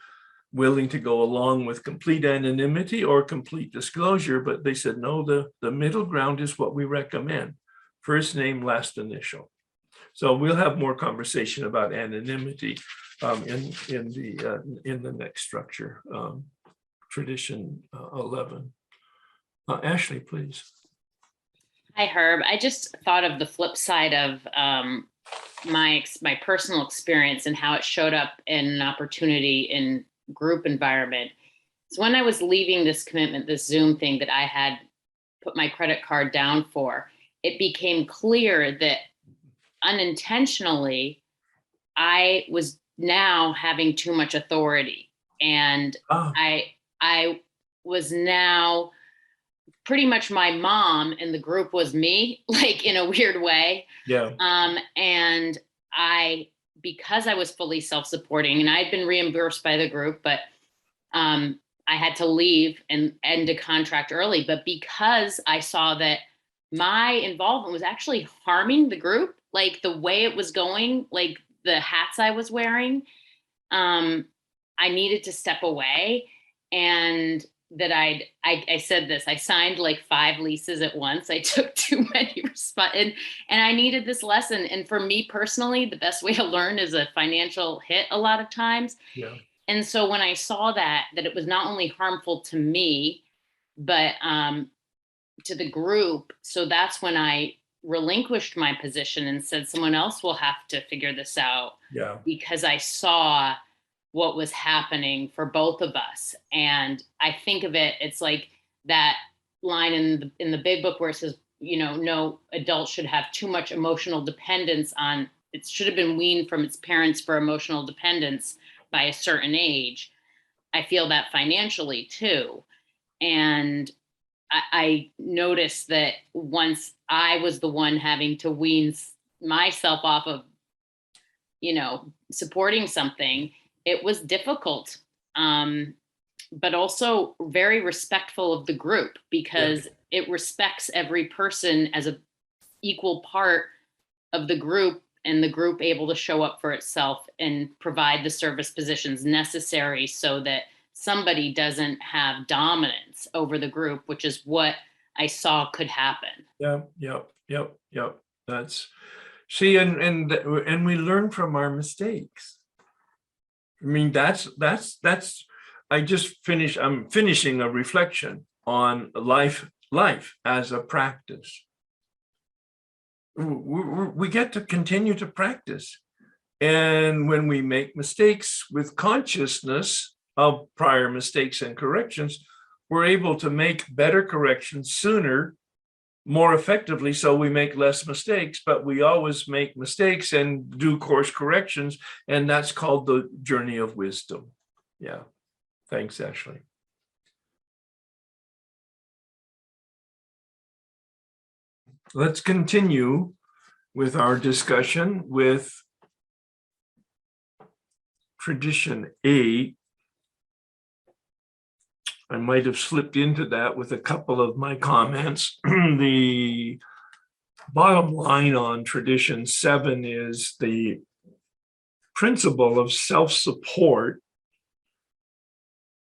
willing to go along with complete anonymity or complete disclosure. But they said, no, the middle ground is what we recommend. First name, last initial. So we'll have more conversation about anonymity in the next structure, tradition 11. Ashley, please. Hi, Herb. I just thought of the flip side of my personal experience and how it showed up in an opportunity in group environment. So when I was leaving this commitment, this Zoom thing that I had put my credit card down for, it became clear that unintentionally, I was now having too much authority. And I was now pretty much my mom, and the group was me, like in a weird way. Yeah. And because I was fully self-supporting, and I'd been reimbursed by the group, but I had to leave and end a contract early. But because I saw that my involvement was actually harming the group, like the way it was going, like the hats I was wearing, I needed to step away. And that I said this, I signed like 5 leases at once. I took too many and I needed this lesson. And for me personally, the best way to learn is a financial hit a lot of times. Yeah. And so when I saw that it was not only harmful to me, but to the group. So that's when I relinquished my position and said, someone else will have to figure this out. Yeah. Because I saw what was happening for both of us. And I think of it, it's like that line in the big book where it says, no adult should have too much emotional dependence on, it should have been weaned from its parents for emotional dependence by a certain age. I feel that financially too. And I noticed that once I was the one having to wean myself off of, supporting something, it was difficult, but also very respectful of the group, because it respects every person as an equal part of the group, and the group able to show up for itself and provide the service positions necessary so that somebody doesn't have dominance over the group, which is what I saw could happen. Yep. That's, see, and we learn from our mistakes. I mean, that's, I'm finishing a reflection on life as a practice. We get to continue to practice. And when we make mistakes with consciousness of prior mistakes and corrections, we're able to make better corrections sooner, more effectively, so we make less mistakes, but we always make mistakes and do course corrections, and that's called the journey of wisdom. Yeah, thanks, Ashley. Let's continue with our discussion with tradition 8. I might have slipped into that with a couple of my comments. The bottom line on tradition 7 is the principle of self-support.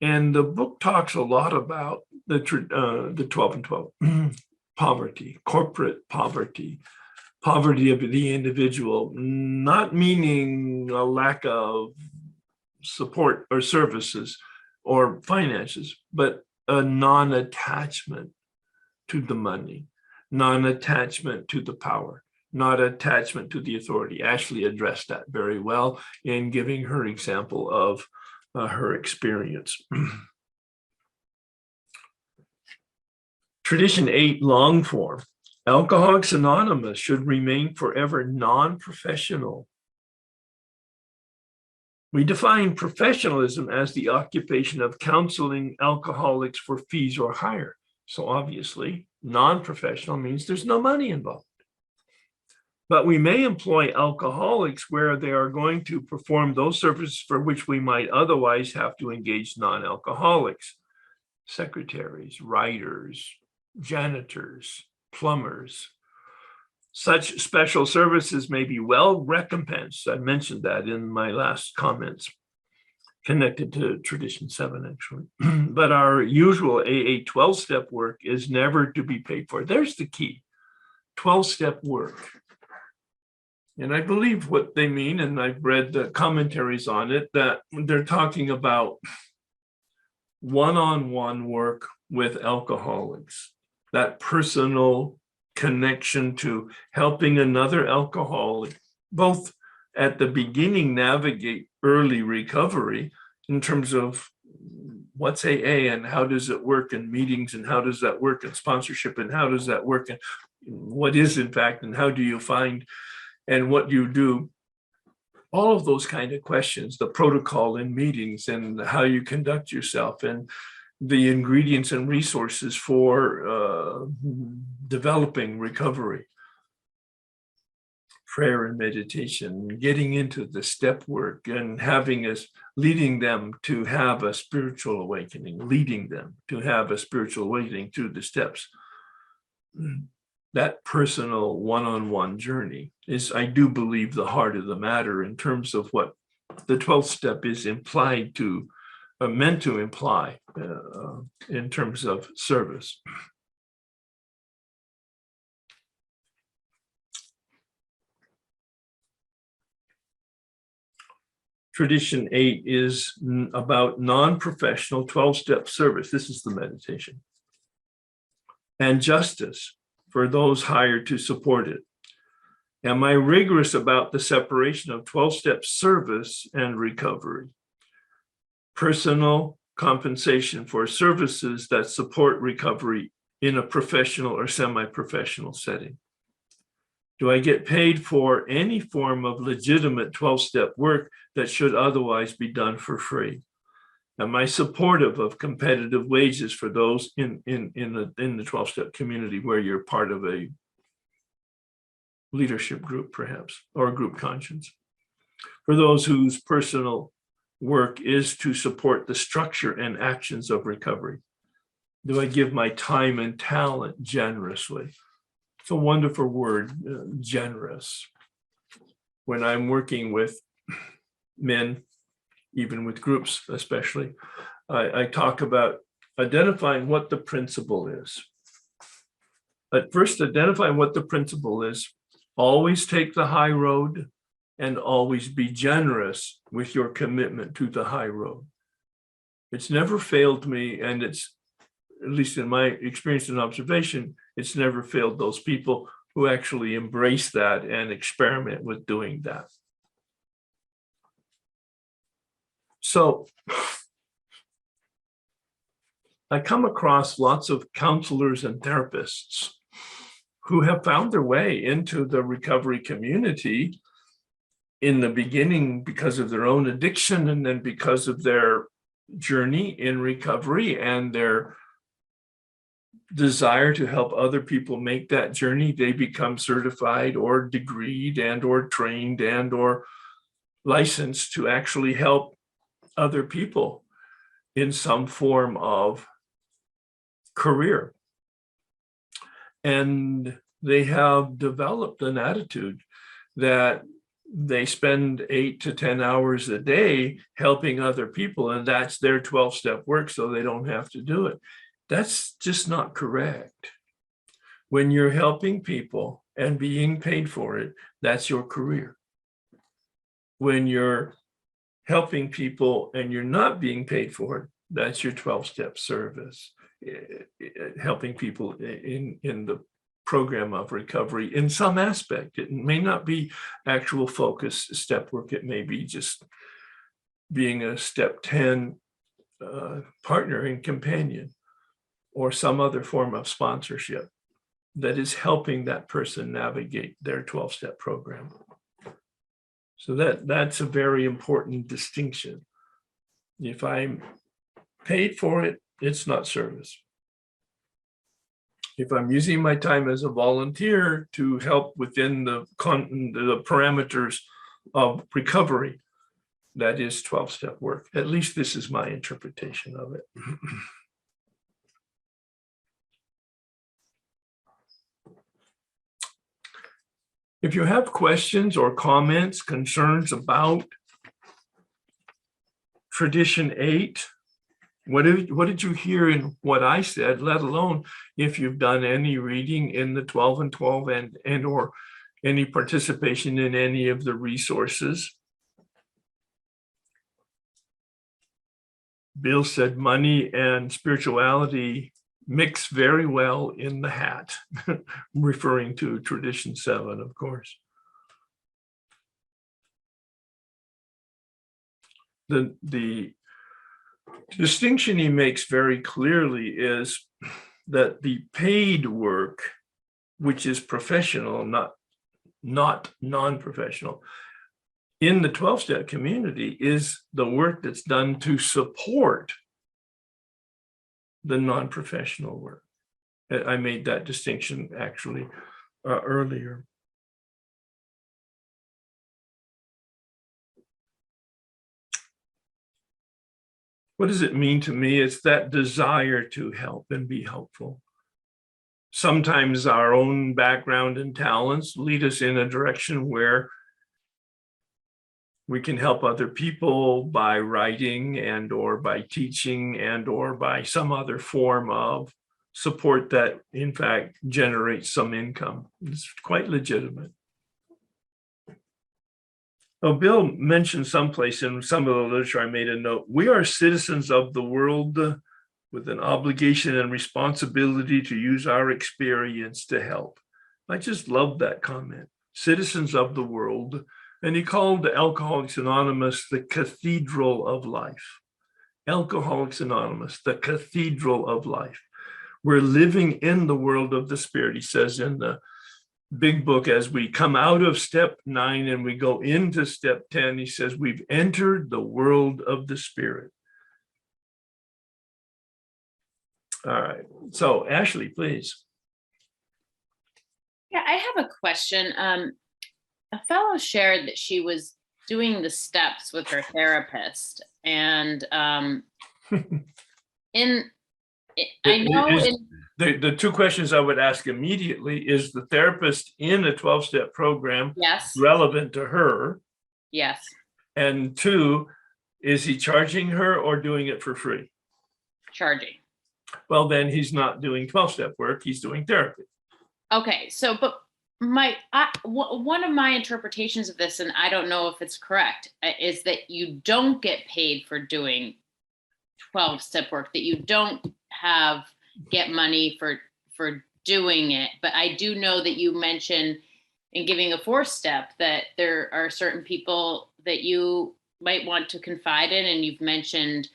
And the book talks a lot about the 12 and 12, poverty, corporate poverty, poverty of the individual, not meaning a lack of support or services or finances, but a non-attachment to the money, non-attachment to the power, not attachment to the authority. Ashley addressed that very well in giving her example of her experience. Tradition 8, long form. Alcoholics Anonymous should remain forever non-professional. We define professionalism as the occupation of counseling alcoholics for fees or hire. So obviously, non-professional means there's no money involved. But we may employ alcoholics where they are going to perform those services for which we might otherwise have to engage non-alcoholics, secretaries, writers, janitors, plumbers. Such special services may be well recompensed. I mentioned that in my last comments connected to tradition 7, actually. But our usual AA 12-step work is never to be paid for. There's the key, 12-step work. And I believe what they mean, and I've read the commentaries on it, that they're talking about one-on-one work with alcoholics, that personal connection to helping another alcoholic, both at the beginning navigate early recovery in terms of what's AA and how does it work in meetings and how does that work in sponsorship and how does that work and what is in fact and how do you find and what you do. All of those kind of questions, the protocol in meetings and how you conduct yourself and the ingredients and resources for developing recovery, prayer and meditation, getting into the step work and having us, leading them to have a spiritual awakening, leading them to have a spiritual awakening through the steps. That personal one-on-one journey is, I do believe, the heart of the matter in terms of what the 12th step is implied to, meant to imply in terms of service. Tradition 8 is about non-professional 12-step service. This is the meditation. And justice for those hired to support it. Am I rigorous about the separation of 12-step service and recovery? Personal compensation for services that support recovery in a professional or semi-professional setting. Do I get paid for any form of legitimate 12-step work that should otherwise be done for free? Am I supportive of competitive wages for those in the 12-step community where you're part of a leadership group, perhaps, or a group conscience? For those whose personal work is to support the structure and actions of recovery, do I give my time and talent generously? It's a wonderful word, generous. When I'm working with men, even with groups especially, I talk about identifying what the principle is. But first, identifying what the principle is, Always take the high road and always be generous with your commitment to the high road. It's never failed me, and it's, at least in my experience and observation, it's never failed those people who actually embrace that and experiment with doing that. So I come across lots of counselors and therapists who have found their way into the recovery community in the beginning because of their own addiction, and then because of their journey in recovery and their desire to help other people make that journey. They become certified or degreed and or trained and or licensed to actually help other people in some form of career. And they have developed an attitude that they spend 8 to 10 hours a day helping other people, and that's their 12-step work, so they don't have to do it. That's just not correct. When you're helping people and being paid for it, that's your career. When you're helping people and you're not being paid for it, that's your 12-step service. Helping people in the program of recovery in some aspect. It may not be actual focus step work. It may be just being a step 10 partner and companion, or some other form of sponsorship that is helping that person navigate their 12-step program. So that's a very important distinction. If I'm paid for it, it's not service. If I'm using my time as a volunteer to help within the parameters of recovery, that is 12-step work. At least this is my interpretation of it. If you have questions or comments, concerns about Tradition 8, what did you hear in what I said, let alone if you've done any reading in the 12 and 12 and or any participation in any of the resources? Bill said money and spirituality mix very well in the hat, referring to Tradition 7, of course. The distinction he makes very clearly is that the paid work, which is professional, not non-professional, in the 12-step community is the work that's done to support the non-professional work. I made that distinction actually earlier. What does it mean to me? It's that desire to help and be helpful. Sometimes our own background and talents lead us in a direction where we can help other people by writing and or by teaching and or by some other form of support that in fact generates some income. It's quite legitimate. Oh, Bill mentioned someplace in some of the literature, I made a note, we are citizens of the world with an obligation and responsibility to use our experience to help. I just love that comment, citizens of the world. And he called Alcoholics Anonymous the cathedral of life. Alcoholics Anonymous, the cathedral of life. We're living in the world of the spirit, he says in the big book. As we come out of step 9 and we go into step 10, he says, we've entered the world of the spirit. All right, so Ashley, please. Yeah, I have a question. A fellow shared that she was doing the steps with her therapist, and I know the two questions I would ask immediately is the therapist in a 12-step program yes, relevant to her? yes, And 2, is he charging her or doing it for free? charging. Well, then he's not doing 12-step work, he's doing therapy. Okay, so but one of my interpretations of this, and I don't know if it's correct, is that you don't get paid for doing 12-step work, that you don't get money for doing it. But I do know that you mentioned in giving a 4-step that there are certain people that you might want to confide in, and you've mentioned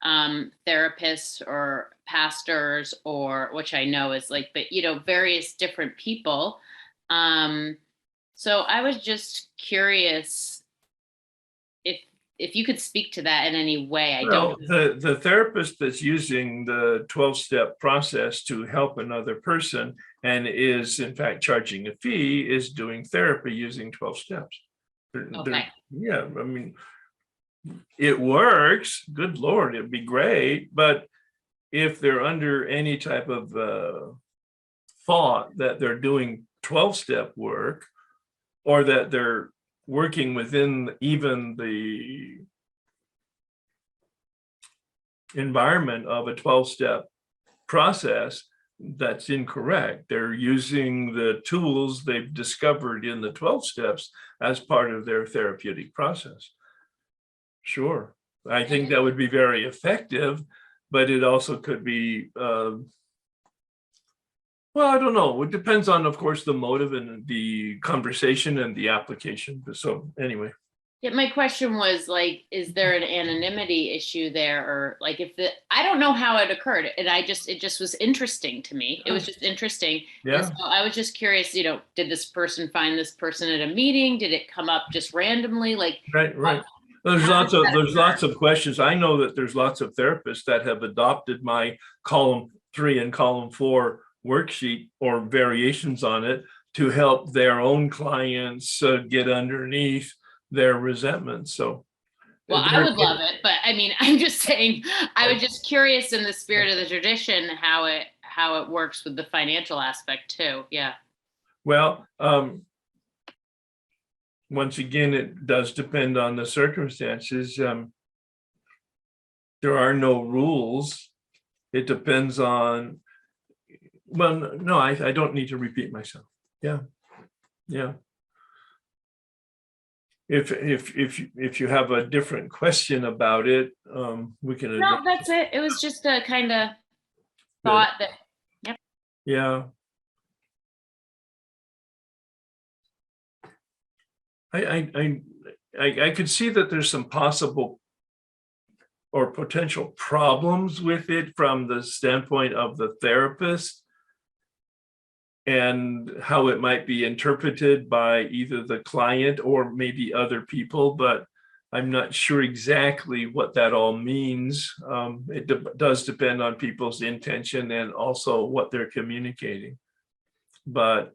therapists or pastors, or which I know is like, but various different people. So I was just curious if you could speak to that in any way. Well, the therapist that's using the 12-step process to help another person and is in fact charging a fee is doing therapy using 12 steps. Okay. Yeah, I mean, it works. Good Lord, it'd be great. But if they're under any type of thought that they're doing 12-step work, or that they're working within even the environment of a 12-step process, that's incorrect. They're using the tools they've discovered in the 12 steps as part of their therapeutic process. Sure, I think that would be very effective, but it also could be, well, I don't know. It depends on, of course, the motive and the conversation and the application. So anyway. Yeah, my question was like, is there an anonymity issue there, or like I don't know how it occurred, and it just was interesting to me. It was just interesting. Yeah. And so I was just curious, did this person find this person at a meeting? Did it come up just randomly? Like, Right. There's lots of questions. I know that there's lots of therapists that have adopted my column 3 and column 4 worksheet or variations on it to help their own clients get underneath their resentment. So, well, I would love it, but I mean, I'm just saying, I was just curious in the spirit of the tradition how it works with the financial aspect too. Yeah. Well, once again, it does depend on the circumstances. There are no rules. It depends on, well, no, I don't need to repeat myself. Yeah. If you have a different question about it, we can. No, that's it. It was just a kind of thought that. Yep. Yeah. I could see that there's some possible or potential problems with it from the standpoint of the therapist and how it might be interpreted by either the client or maybe other people, but I'm not sure exactly what that all means. It does depend on people's intention and also what they're communicating. But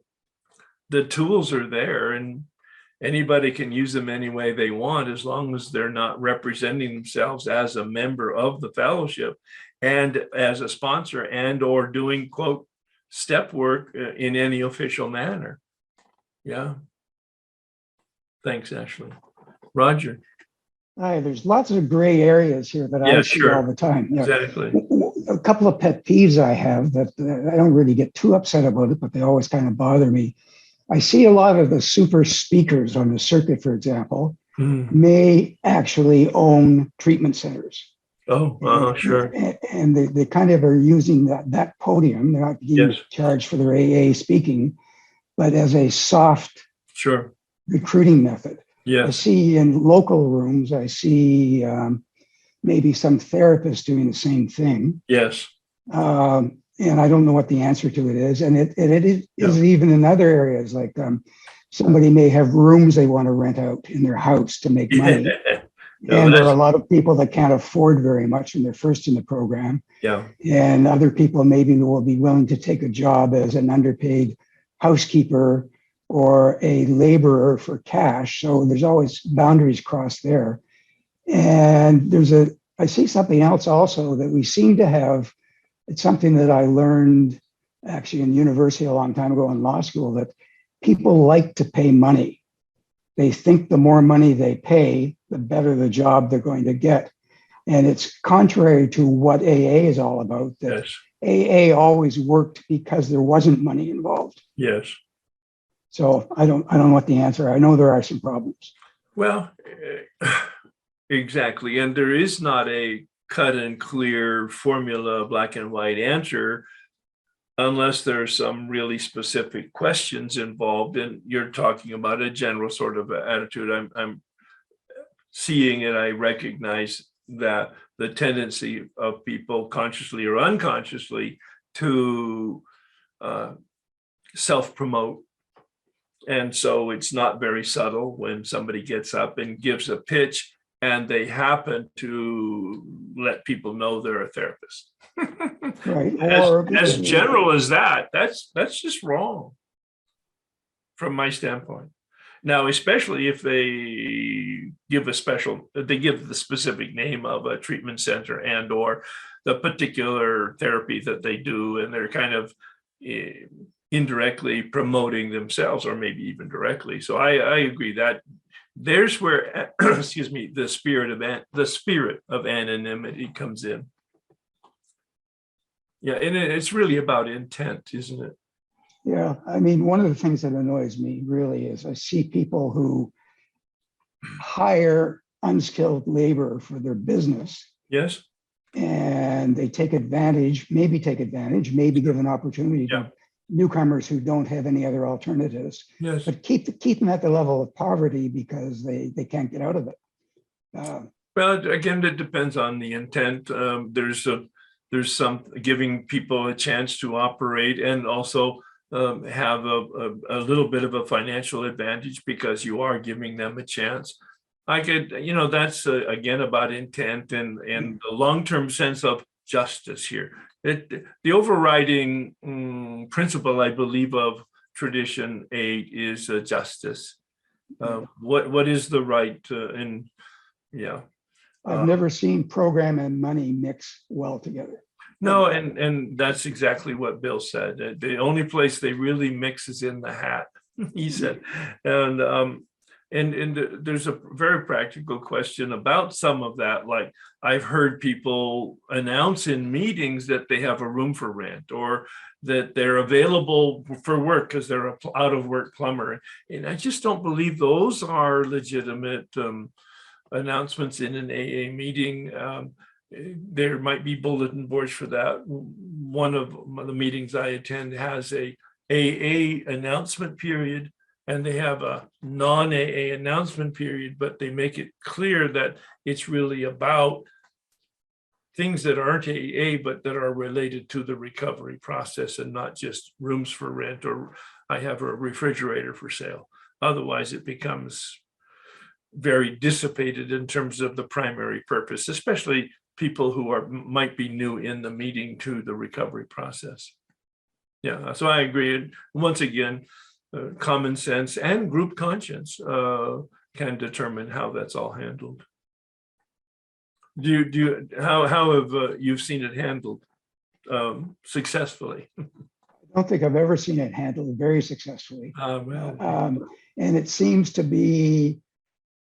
the tools are there, and anybody can use them any way they want, as long as they're not representing themselves as a member of the fellowship and as a sponsor and or doing, quote, step work in any official manner. Yeah. Thanks, Ashley. Roger. Hi, there's lots of gray areas here that I see all the time. Yeah. Exactly. A couple of pet peeves I have that I don't really get too upset about it, but they always kind of bother me. I see a lot of the super speakers on the circuit, for example, may actually own treatment centers. Oh, sure. And they kind of are using that podium. They're not being charged for their AA speaking, but as a soft recruiting method. Yes. I see in local rooms, I see maybe some therapists doing the same thing. Yes. And I don't know what the answer to it is. And it is even in other areas, like somebody may have rooms they want to rent out in their house to make money. And there are a lot of people that can't afford very much when they're first in the program. Yeah. And other people maybe will be willing to take a job as an underpaid housekeeper or a laborer for cash. So there's always boundaries crossed there. And I see something else also that we seem to have. It's something that I learned actually in university a long time ago in law school, that people like to pay money. They think the more money they pay, the better the job they're going to get. And it's contrary to what AA is all about, that AA always worked because there wasn't money involved. Yes. So I don't know what the answer. I know there are some problems. Well, exactly. And there is not a cut and clear formula, black and white answer, unless there's some really specific questions involved. And you're talking about a general sort of attitude. I'm seeing it. I recognize that the tendency of people, consciously or unconsciously, to self-promote. And so it's not very subtle when somebody gets up and gives a pitch and they happen to let people know they're a therapist. Right. As general as that, that's just wrong from my standpoint. Now, especially if they give the specific name of a treatment center and or the particular therapy that they do, and they're kind of indirectly promoting themselves, or maybe even directly. So I agree that there's where, excuse me, the spirit of anonymity comes in. Yeah, and it's really about intent, isn't it? Yeah, I mean, one of the things that annoys me really is I see people who hire unskilled labor for their business. Yes. And they take advantage, maybe give an opportunity to newcomers who don't have any other alternatives. Yes. But keep them at the level of poverty because they can't get out of it. Well, again, it depends on the intent. There's some giving people a chance to operate and also have a little bit of a financial advantage because you are giving them a chance. That's again about intent and the long-term sense of justice here. The overriding principle, I believe, of tradition 8 is justice. What is the right I've never seen program and money mix well together. No, and that's exactly what Bill said. The only place they really mix is in the hat, he said. And there's a very practical question about some of that. Like I've heard people announce in meetings that they have a room for rent or that they're available for work because they're an out of work plumber. And I just don't believe those are legitimate announcements in an AA meeting. There might be bulletin boards for that. One of the meetings I attend has a AA announcement period, and they have a non-AA announcement period, but they make it clear that it's really about things that aren't AA, but that are related to the recovery process and not just rooms for rent or I have a refrigerator for sale. Otherwise, it becomes very dissipated in terms of the primary purpose, especially people who might be new in the meeting to the recovery process. Yeah, so I agree. And once again, common sense and group conscience can determine how that's all handled. How have you seen it handled successfully? I don't think I've ever seen it handled very successfully. And it seems to be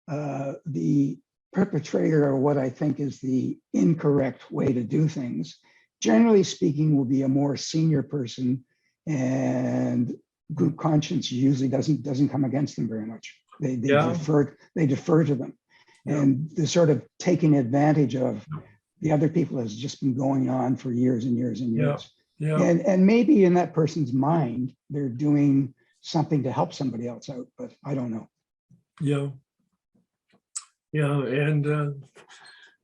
the perpetrator of what I think is the incorrect way to do things. Generally speaking, will be a more senior person, and group conscience usually doesn't come against them very much. They defer to them, and the sort of taking advantage of the other people has just been going on for years and years and years. And maybe in that person's mind, they're doing something to help somebody else out, but I don't know. And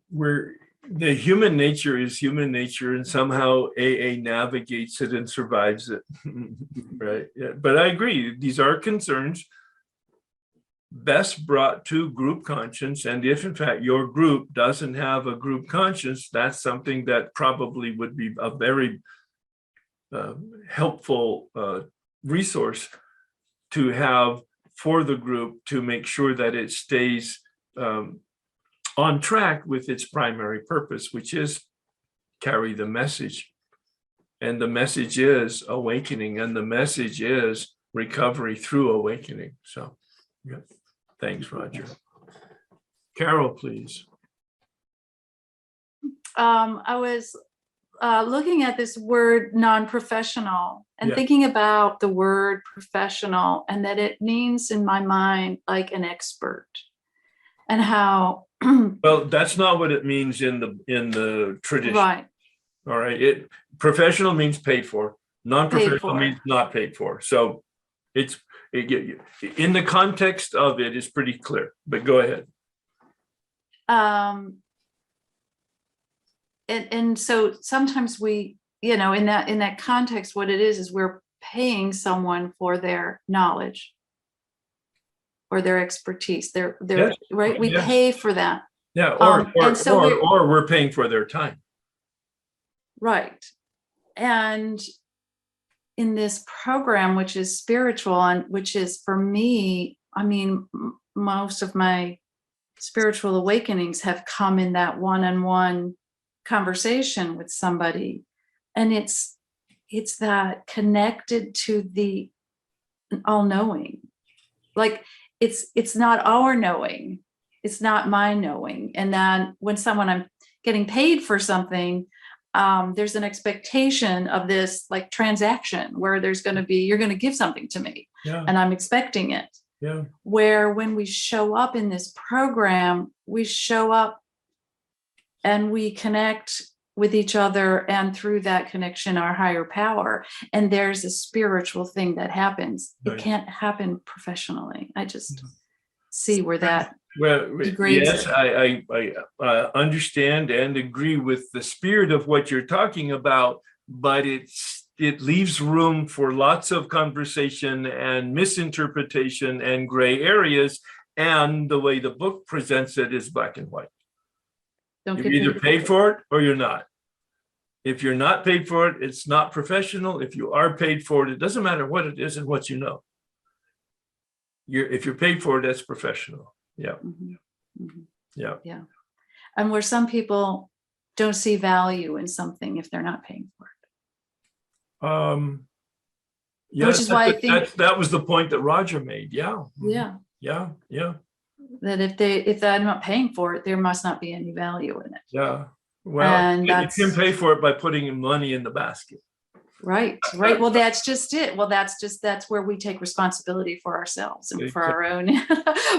where the human nature is human nature, and somehow AA navigates it and survives it, right? Yeah. But I agree, these are concerns best brought to group conscience, and if in fact your group doesn't have a group conscience, that's something that probably would be a very helpful resource to have for the group to make sure that it stays on track with its primary purpose, which is carry the message. And the message is awakening, and the message is recovery through awakening. So, yeah. Thanks, Roger. Carol, please. I was looking at this word non-professional and Yeah. thinking about the word professional, and that it means in my mind like an expert, and how Well, that's not what it means in the tradition. right, All right. Professional means paid for. Non-professional for. means not paid for. So in the context of it is pretty clear, but go ahead. And so sometimes we, you know, in that context, what it is we're paying someone for their knowledge or their expertise. They're Yes. right. We Yes. pay for that. Yeah. And so Or we're paying for their time. Right. And in this program, which is spiritual and which is for me, I mean, most of my spiritual awakenings have come in that one-on-one conversation with somebody. And it's that connected to the all-knowing. Like it's not our knowing, it's not my knowing. And then when I'm getting paid for something, there's an expectation of this like transaction where you're going to give something to me, Yeah. and I'm expecting it. Yeah. Where when we show up in this program, we show up and we connect with each other, and through that connection, our higher power, and there's a spiritual thing that happens. Right. It can't happen professionally. I just see where that Well, degrades yes, it. I understand and agree with the spirit of what you're talking about, but it leaves room for lots of conversation and misinterpretation and gray areas. And the way the book presents it is black and white. Don't You're get either paid for it or you're not. If you're not paid for it, it's not professional. If you are paid for it, it doesn't matter what it is and what you know. If you're paid for it, that's professional. Yeah. Mhm. Mhm. Yeah. Yeah. And where some people don't see value in something if they're not paying for it. Yeah, Which is why I think that was the point that Roger made. Yeah. yeah, Yeah. that if they're not paying for it, there must not be any value in it. Yeah. Well, And you can pay for it by putting money in the basket. Right. Well, that's just it. Well, that's where we take responsibility for ourselves and for our own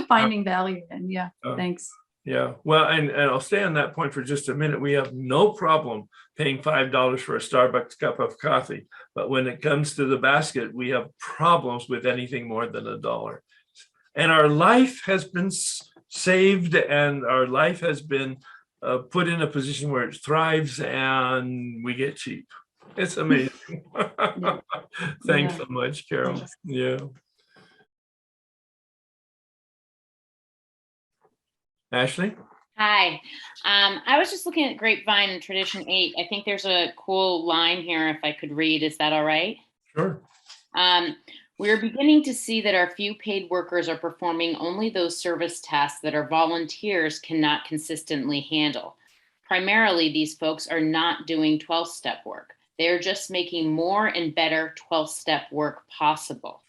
finding value in. Yeah. Thanks. Yeah. Well, and I'll stay on that point for just a minute. We have no problem paying $5 for a Starbucks cup of coffee, but when it comes to the basket, we have problems with anything more than $1. And our life has been saved, and our life has been put in a position where it thrives, and we get cheap. It's amazing. Thanks so much, Carol. Yeah. Ashley? Hi. I was just looking at Grapevine and Tradition 8. I think there's a cool line here if I could read. Is that all right? Sure. We are beginning to see that our few paid workers are performing only those service tasks that our volunteers cannot consistently handle. Primarily, these folks are not doing 12-step work. They are just making more and better 12-step work possible.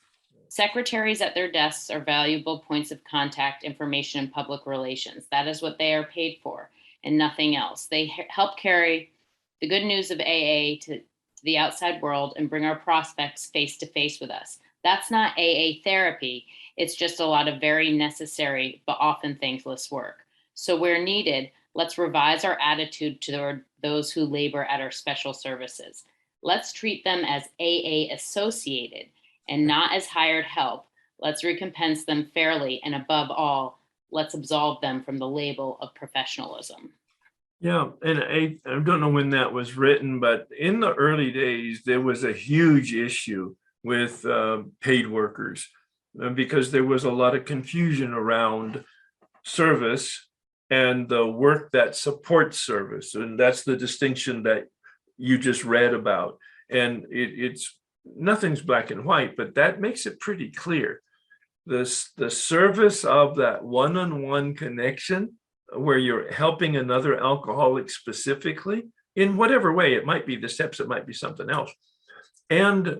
Secretaries at their desks are valuable points of contact, information, and public relations. That is what they are paid for and nothing else. They help carry the good news of AA to the outside world and bring our prospects face to face with us. That's not AA therapy. It's just a lot of very necessary, but often thankless work. So where needed, let's revise our attitude toward those who labor at our special services. Let's treat them as AA associated and not as hired help. Let's recompense them fairly, and above all, let's absolve them from the label of professionalism. Yeah, and I don't know when that was written, but in the early days, there was a huge issue with paid workers because there was a lot of confusion around service and the work that supports service. And that's the distinction that you just read about. And it's nothing's black and white, but that makes it pretty clear. The service of that one-on-one connection where you're helping another alcoholic specifically in whatever way, it might be the steps, it might be something else. And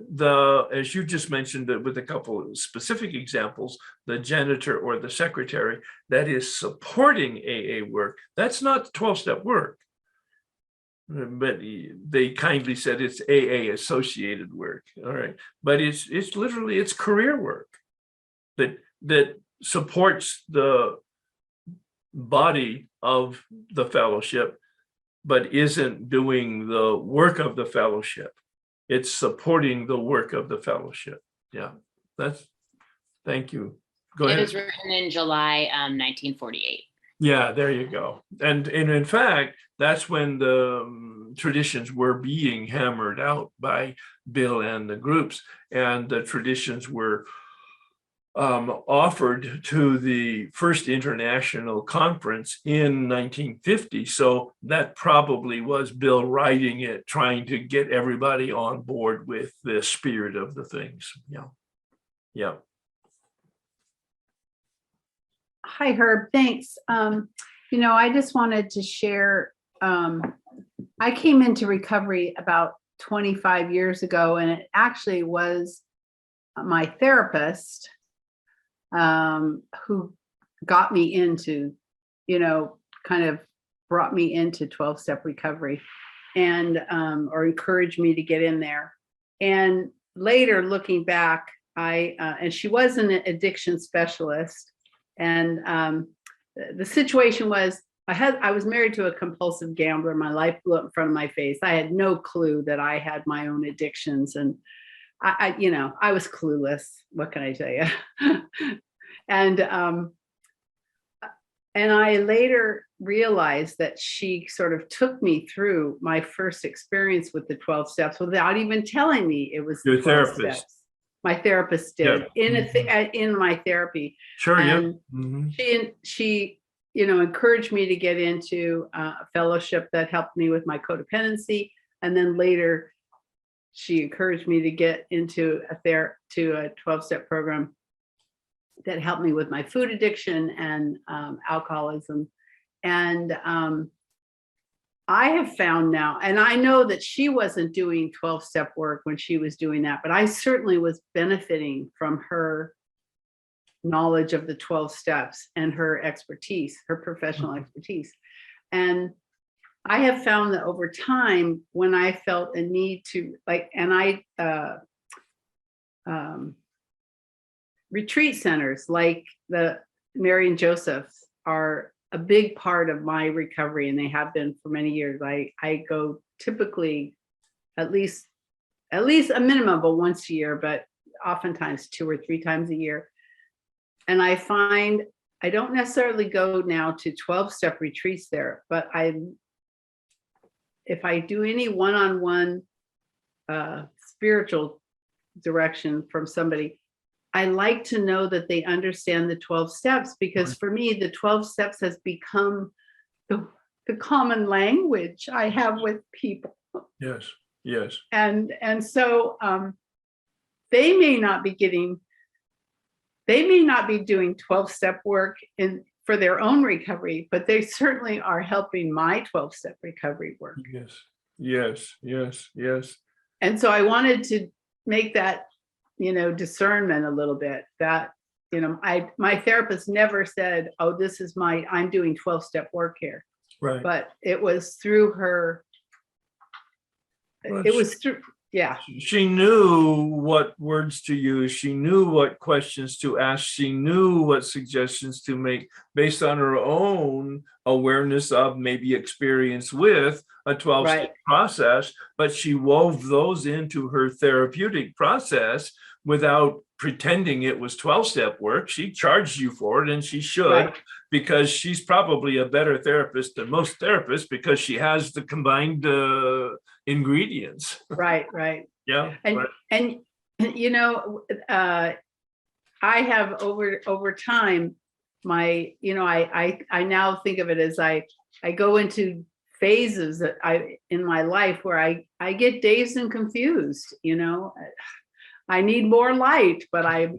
as you just mentioned with a couple of specific examples, the janitor or the secretary that is supporting AA work, that's not 12-step work. but they kindly said it's AA associated work. All right, but it's literally it's career work that supports the body of the fellowship, but isn't doing the work of the fellowship. It's supporting the work of the fellowship. Yeah, thank you. Go ahead. It was written in July 1948. Yeah, there you go. And in fact, that's when the traditions were being hammered out by Bill and the groups, and the traditions were offered to the first international conference in 1950. So that probably was Bill writing it, trying to get everybody on board with the spirit of the things. Yeah. Yeah. Hi, Herb. Thanks. I just wanted to share. I came into recovery about 25 years ago, and it actually was my therapist who got me into, kind of brought me into 12-step recovery and or encouraged me to get in there. And later, looking back, and she was an addiction specialist. And the situation was, I was married to a compulsive gambler. My life blew up in front of my face. I had no clue that I had my own addictions, and I was clueless. What can I tell you? And I later realized that she sort of took me through my first experience with the 12 steps without even telling me it was Your the 12 therapist. steps. My therapist did Yeah. in my therapy. Sure. And yeah. she encouraged me to get into a fellowship that helped me with my codependency. And then later, she encouraged me to get into a 12-step program that helped me with my food addiction and alcoholism. And I have found now, and I know that she wasn't doing 12-step work when she was doing that, but I certainly was benefiting from her knowledge of the 12 steps and her expertise, her professional expertise. And I have found that over time, when I felt a need to retreat centers like the Mary and Joseph are a big part of my recovery, and they have been for many years. I go typically at least a minimum of once a year, but oftentimes 2 or 3 times a year. And I find I don't necessarily go now to 12-step retreats there, but if I do any one-on-one spiritual direction from somebody, I like to know that they understand the 12 steps, because for me, the 12 steps has become the common language I have with people. Yes. Yes. And so they may not be doing 12-step work for their own recovery, but they certainly are helping my 12-step recovery work. Yes. Yes. Yes. Yes. And so I wanted to make that discernment a little bit, that my therapist never said, oh, this is I'm doing 12-step work here. Right. But it was through her. Well, it was through. Yeah. She knew what words to use. She knew what questions to ask. She knew what suggestions to make based on her own awareness of, maybe experience with a 12-step process, but she wove those into her therapeutic process without pretending it was 12-step work. She charged you for it, and she should, because she's probably a better therapist than most therapists, because she has the combined ingredients. Right. Yeah. And I have over time, I now think of it as I go into phases that in my life where I get dazed and confused. I need more light, but I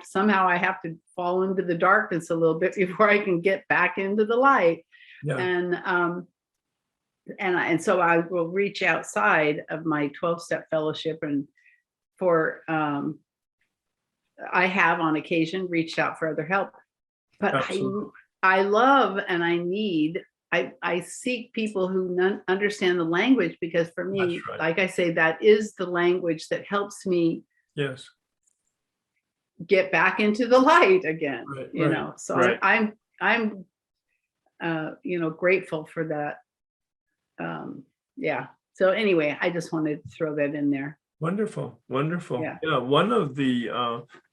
somehow I have to fall into the darkness a little bit before I can get back into the light. Yeah. And so I will reach outside of my 12-step fellowship, and I have on occasion reached out for other help. But I love and I need I seek people who understand the language, because for me, That's right. like I say, that is the language that helps me Yes. get back into the light again. Right, You right, know, so right. I'm grateful for that. Yeah. So anyway, I just wanted to throw that in there. Wonderful, wonderful. Yeah. Yeah, one of the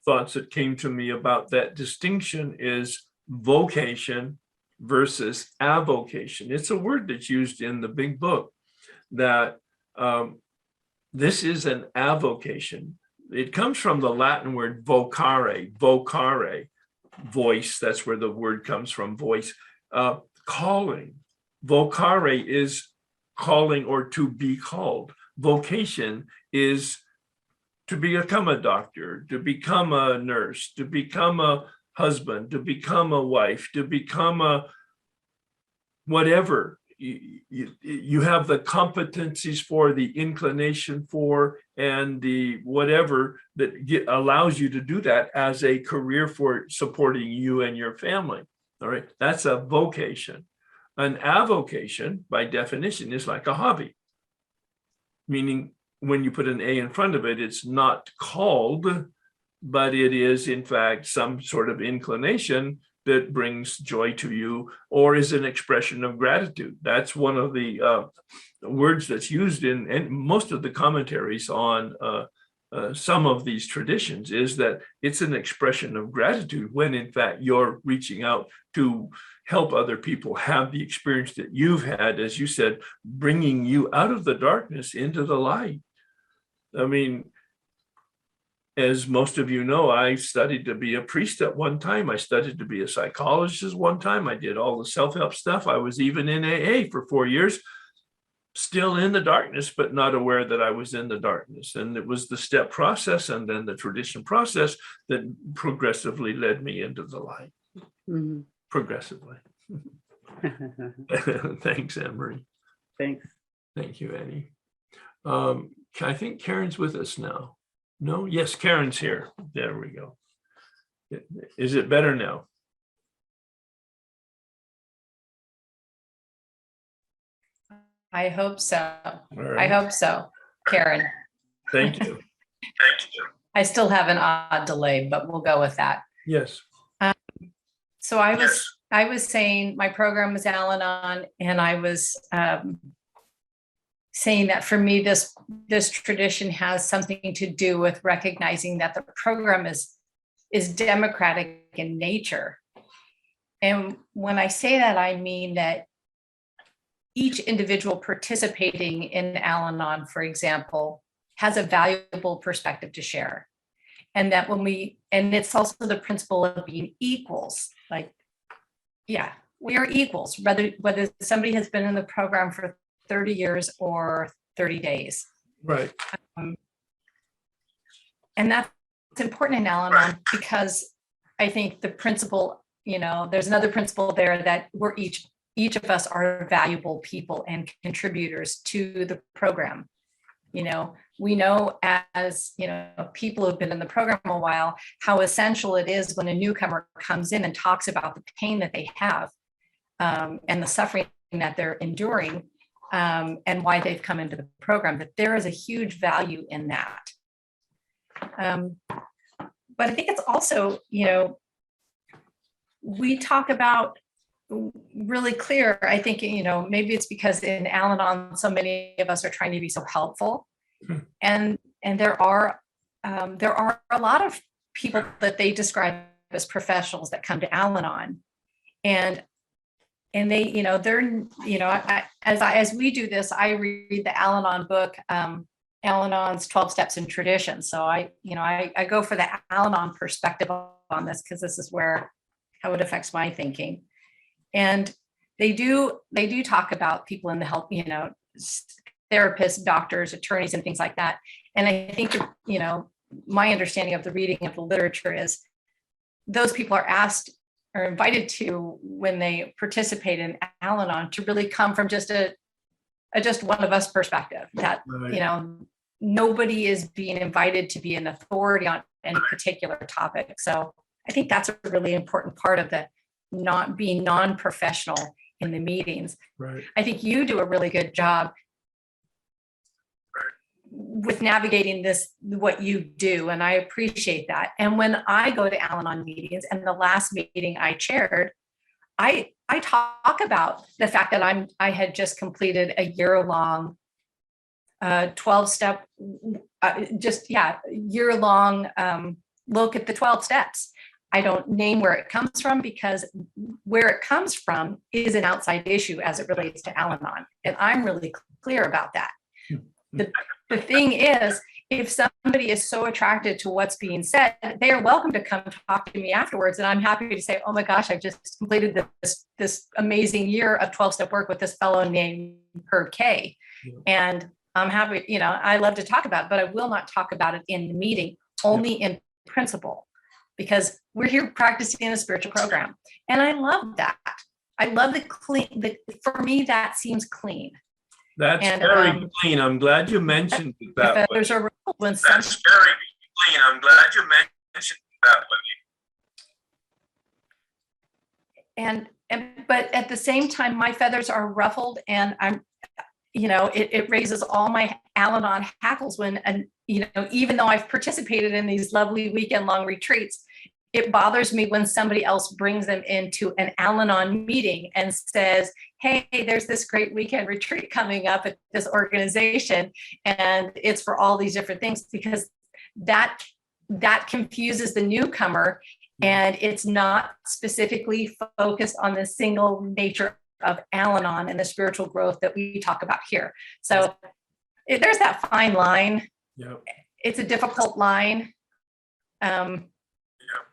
thoughts that came to me about that distinction is vocation versus avocation. It's a word that's used in the big book, that this is an avocation. It comes from the Latin word vocare, vocare, voice. That's where the word comes from, voice. Calling. Vocare is calling or to be called. Vocation is to become a doctor, to become a nurse, to become a husband, to become a wife, to become a whatever. You have the competencies for, the inclination for, and the whatever that allows you to do that as a career for supporting you and your family. All right, that's a vocation. An avocation, by definition, is like a hobby, meaning when you put an A in front of it, it's not called, but it is in fact some sort of inclination that brings joy to you, or is an expression of gratitude. That's one of the words that's used in most of the commentaries on some of these traditions, is that it's an expression of gratitude when in fact you're reaching out to help other people have the experience that you've had, as you said, bringing you out of the darkness into the light. I mean, as most of you know, I studied to be a priest at one time. I studied to be a psychologist one time. I did all the self-help stuff. I was even in AA for 4 years, still in the darkness, but not aware that I was in the darkness. And it was the step process and then the tradition process that progressively led me into the light. Mhm. Progressively. Thanks, Anne-Marie. Thanks. Thank you, Annie. I think Karen's with us now. No? Yes, Karen's here. There we go. Is it better now? I hope so. All I right. hope so, Karen. Thank you. Thank you. I still have an odd delay, but we'll go with that. Yes. So I was saying my program was Al-Anon, and I was saying that for me, this tradition has something to do with recognizing that the program is democratic in nature. And when I say that, I mean that each individual participating in Al-Anon, for example, has a valuable perspective to share. And that and it's also the principle of being equals. Like, yeah, we are equals, whether somebody has been in the program for 30 years or 30 days. Right. And that's important in Al-Anon because I think the principle, there's another principle there that we're each of us are valuable people and contributors to the program. We know as, people who've been in the program a while, how essential it is when a newcomer comes in and talks about the pain that they have and the suffering that they're enduring and why they've come into the program, that there is a huge value in that. But I think it's also, we talk about really clear, I think, maybe it's because in Al-Anon, so many of us are trying to be so helpful. And there are a lot of people that they describe as professionals that come to Al-Anon, and they, they're, as we do this, I read the Al-Anon book, Al-Anon's 12 Steps in Tradition. So I go for the Al-Anon perspective on this because this is how it affects my thinking. And they do talk about people in the help, therapists, doctors, attorneys, and things like that. And I think, my understanding of the reading of the literature is those people are asked or invited to, when they participate in Al-Anon, to really come from just one of us perspective, that, Right. Nobody is being invited to be an authority on any particular topic. So I think that's a really important part of the not being non-professional in the meetings. Right. I think you do a really good job with navigating this, what you do, and I appreciate that. And when I go to Al-Anon meetings, and the last meeting I chaired, I talk about the fact that I had just completed a year-long 12-step, year-long look at the 12 steps. I don't name where it comes from, because where it comes from is an outside issue as it relates to Al-Anon. And I'm really clear about that. The thing is, if somebody is so attracted to what's being said, they are welcome to come talk to me afterwards. And I'm happy to say, oh my gosh, I just completed this amazing year of 12-step work with this fellow named Herb K. And I'm happy, I love to talk about it, but I will not talk about it in the meeting, only in principle, because we're here practicing a spiritual program. And I love that. I love the clean, for me, that seems clean. That's very clean. I'm glad you mentioned it that way. There's a rule when That's very clean. I'm glad you mentioned it that way. But at the same time, my feathers are ruffled, and I'm, it raises all my Al-Anon hackles when, and even though I've participated in these lovely weekend-long retreats, it bothers me when somebody else brings them into an Al-Anon meeting and says, hey, there's this great weekend retreat coming up at this organization, and it's for all these different things, because that confuses the newcomer, and it's not specifically focused on the single nature of Al-Anon and the spiritual growth that we talk about here. So there's that fine line. Yep. It's a difficult line.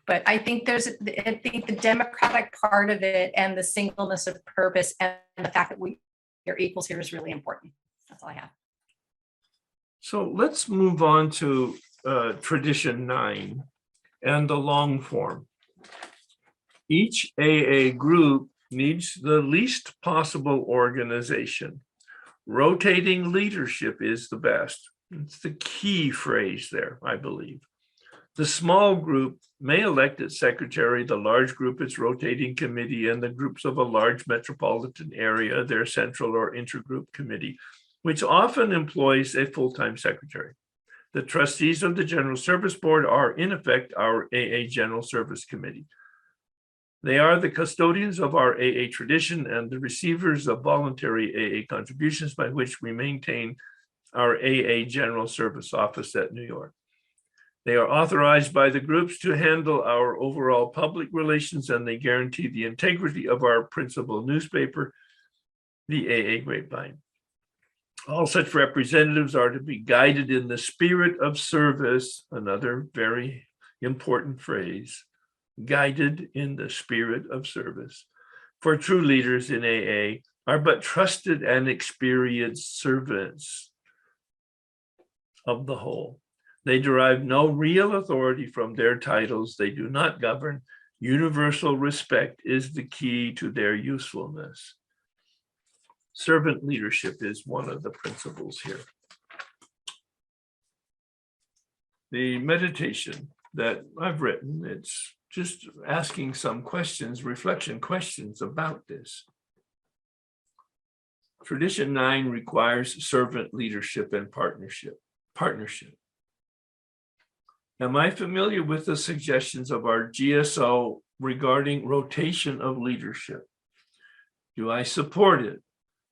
But I think the democratic part of it and the singleness of purpose and the fact that we are equals here is really important. That's all I have. So let's move on to tradition 9 and the long form. Each AA group needs the least possible organization. Rotating leadership is the best. It's the key phrase there, I believe. The small group may elect its secretary, the large group its rotating committee, and the groups of a large metropolitan area their central or intergroup committee, which often employs a full-time secretary. The trustees of the General Service Board are, in effect, our AA General Service Committee. They are the custodians of our AA tradition and the receivers of voluntary AA contributions by which we maintain our AA General Service Office at New York. They are authorized by the groups to handle our overall public relations, and they guarantee the integrity of our principal newspaper, the AA Grapevine. All such representatives are to be guided in the spirit of service, another very important phrase, guided in the spirit of service. For true leaders in AA are but trusted and experienced servants of the whole. They derive no real authority from their titles. They do not govern. Universal respect is the key to their usefulness. Servant leadership is one of the principles here. The meditation that I've written, it's just asking some questions, reflection questions about this. Tradition 9 requires servant leadership and partnership. Am I familiar with the suggestions of our GSO regarding rotation of leadership? Do I support it?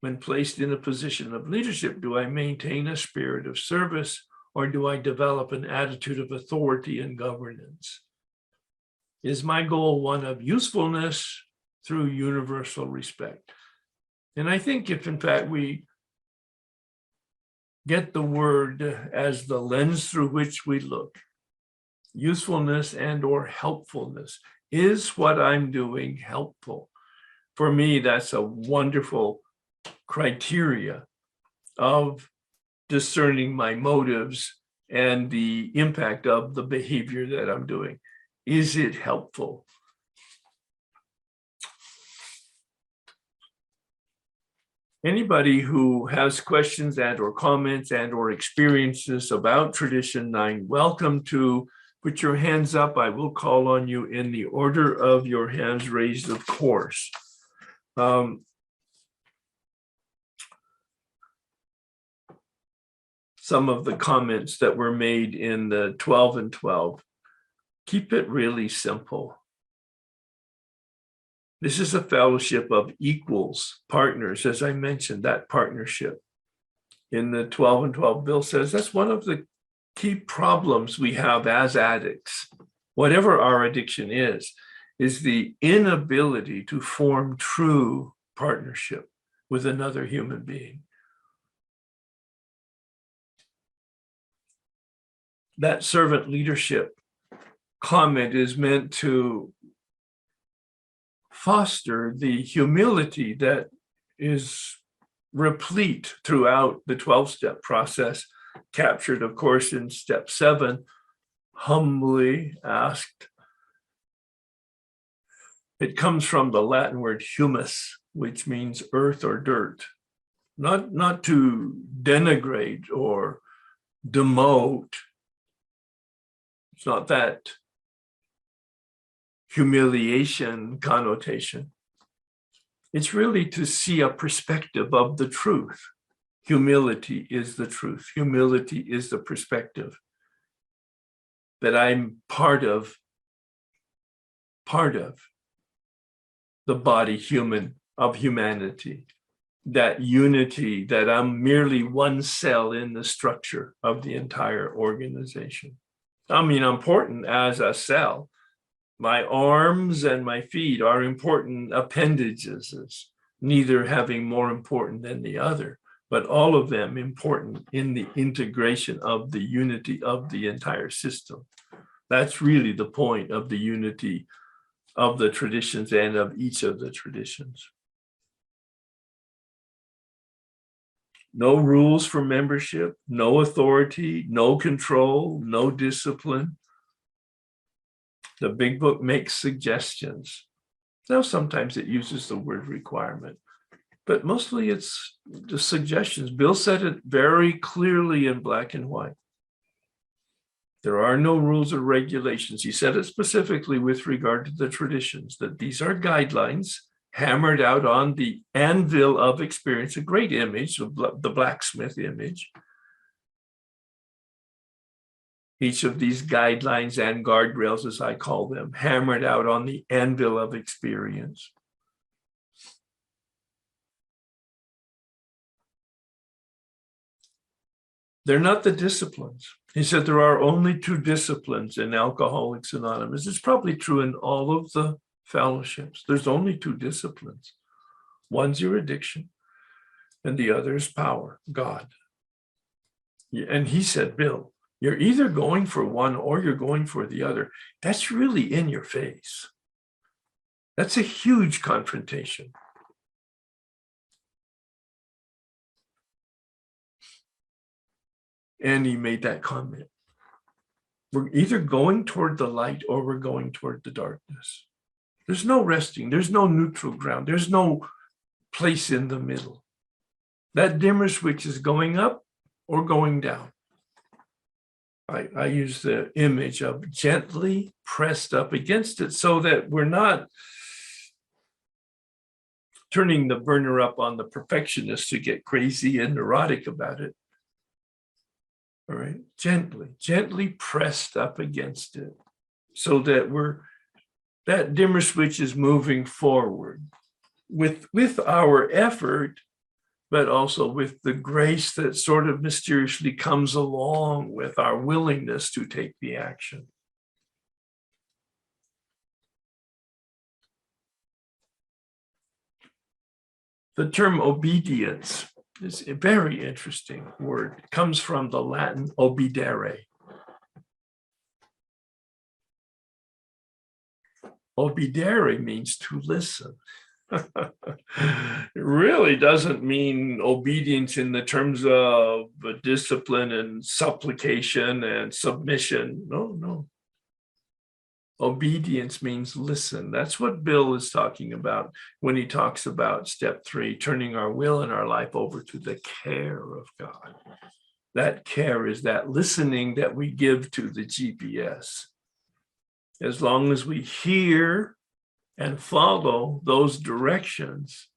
When placed in a position of leadership, do I maintain a spirit of service, or do I develop an attitude of authority and governance? Is my goal one of usefulness through universal respect? And I think if in fact we get the word as the lens through which we look, usefulness and or helpfulness, is what I'm doing helpful? For me, that's a wonderful criteria of discerning my motives and the impact of the behavior that I'm doing. Is it helpful? Anybody who has questions and or comments and or experiences about Tradition 9, welcome to put your hands up. I will call on you in the order of your hands raised, of course. some of the comments that were made in the 12 and 12. Keep it really simple. This is a fellowship of equals, partners, as I mentioned, that partnership. In the 12 and 12, Bill says that's one of the key problems we have as addicts, whatever our addiction is the inability to form true partnership with another human being. That servant leadership comment is meant to foster the humility that is replete throughout the 12-step process, captured, of course, in step 7, humbly asked. It comes from the Latin word humus, which means earth or dirt, not to denigrate or demote. It's not that humiliation connotation. It's really to see a perspective of the truth. Humility is the truth. Humility is the perspective that I'm part of the body of humanity, that unity, that I'm merely one cell in the structure of the entire organization. I mean, I'm important as a cell. My arms and my feet are important appendages, neither having more important than the other, but all of them important in the integration of the unity of the entire system. That's really the point of the unity of the traditions and of each of the traditions. No rules for membership, no authority, no control, no discipline. The big book makes suggestions. Now, sometimes it uses the word requirement, but mostly it's the suggestions. Bill said it very clearly in black and white. There are no rules or regulations. He said it specifically with regard to the traditions, that these are guidelines hammered out on the anvil of experience, a great image of the blacksmith image. Each of these guidelines and guardrails, as I call them, hammered out on the anvil of experience. They're not the disciplines. He said there are only 2 disciplines in Alcoholics Anonymous. It's probably true in all of the fellowships. There's only 2 disciplines. One's your addiction, and the other is power, God. And he said, Bill, you're either going for one or you're going for the other. That's really in your face. That's a huge confrontation. And he made that comment. We're either going toward the light or we're going toward the darkness. There's no resting. There's no neutral ground. There's no place in the middle. That dimmer switch is going up or going down. I use the image of gently pressed up against it so that we're not turning the burner up on the perfectionist to get crazy and neurotic about it. All right, gently pressed up against it so that that dimmer switch is moving forward with our effort, but also with the grace that sort of mysteriously comes along with our willingness to take the action. The term obedience is a very interesting word. It comes from the Latin obedere. Obedere means to listen. It really doesn't mean obedience in the terms of discipline and supplication and submission. No. Obedience means listen. That's what Bill is talking about when he talks about step 3, turning our will and our life over to the care of God. That care is that listening that we give to the GPS. As long as we hear and follow those directions,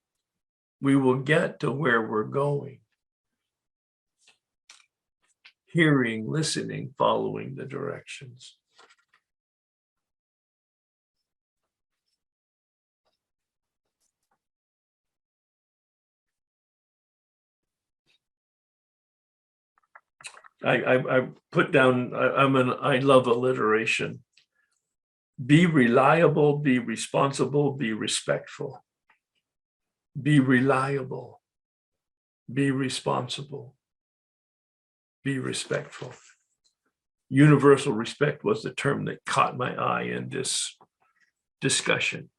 we will get to where we're going. hearing, listening, following the directions. I put down, I love alliteration. Be reliable, be responsible, be respectful. Be reliable, be responsible, be respectful. Universal respect was the term that caught my eye in this discussion.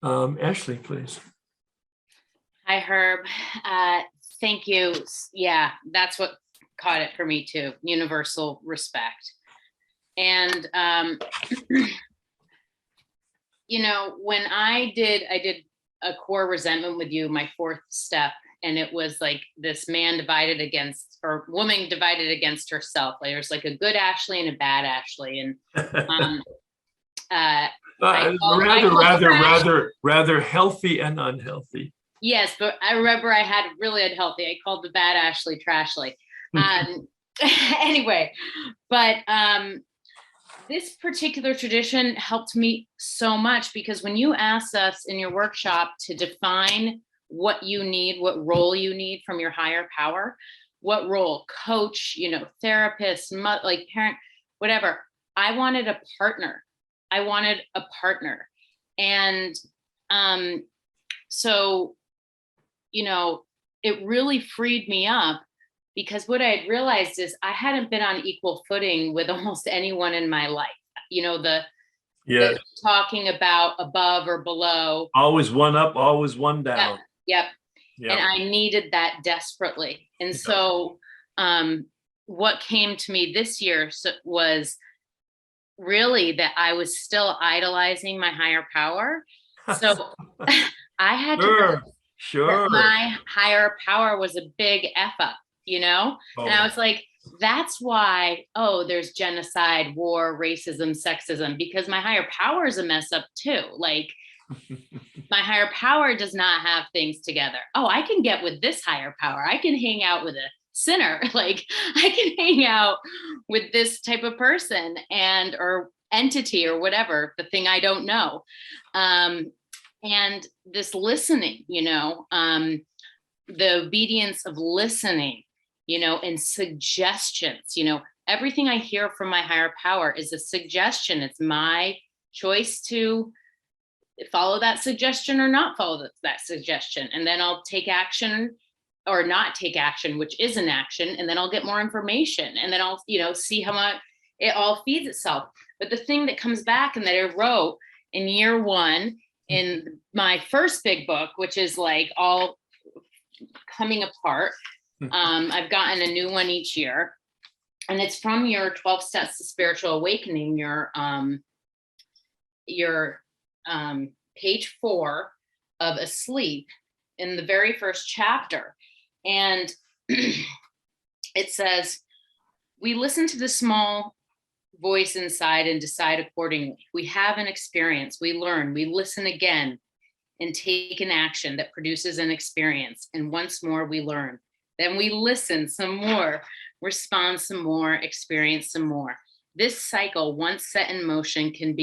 Ashley, please. Hi, Herb. Thank you. Yeah, that's what caught it for me too. Universal respect. And, you know, when I did a core resentment with you, my fourth step, and it was like this man divided against, or woman divided against herself. Like there's like a good Ashley and a bad Ashley. And rather healthy and unhealthy. Yes, but I remember I had really unhealthy. I called the bad Ashley Trashly. Anyway, but this particular tradition helped me so much, because when you asked us in your workshop to define what you need, what role you need from your higher power, what role, coach, you know, therapist, like parent, whatever. I wanted a partner. I wanted a partner. And so, you know, it really freed me up, because what I had realized is I hadn't been on equal footing with almost anyone in my life. You know, the talking about above or below. Always one up, always one down. Yep. And I needed that desperately. And so what came to me this year was really that I was still idolizing my higher power. So I had to that my higher power was a big F up, you know? And I was like, that's why, there's genocide, war, racism, sexism, because my higher power is a mess up too. Like my higher power does not have things together. I can get with this higher power. I can hang out with a sinner. Like I can hang out with this type of person or entity or whatever, the thing I don't know. And this listening, you know, the obedience of listening, you know, and suggestions, you know, everything I hear from my higher power is a suggestion. It's my choice to follow that suggestion or not follow that suggestion. And then I'll take action or not take action, which is an action. And then I'll get more information. And then I'll, you know, see how much it all feeds itself. But the thing that comes back and that I wrote in year one, in my first big book, which is like all coming apart. I've gotten a new one each year, and it's from your 12 Steps to Spiritual Awakening, your page 4 of Asleep, in the very first chapter. And it says, we listen to the small voice inside and decide accordingly. We have an experience, we learn, we listen again and take an action that produces an experience. And once more we learn. Then we listen some more, respond some more, experience some more. This cycle, once set in motion, can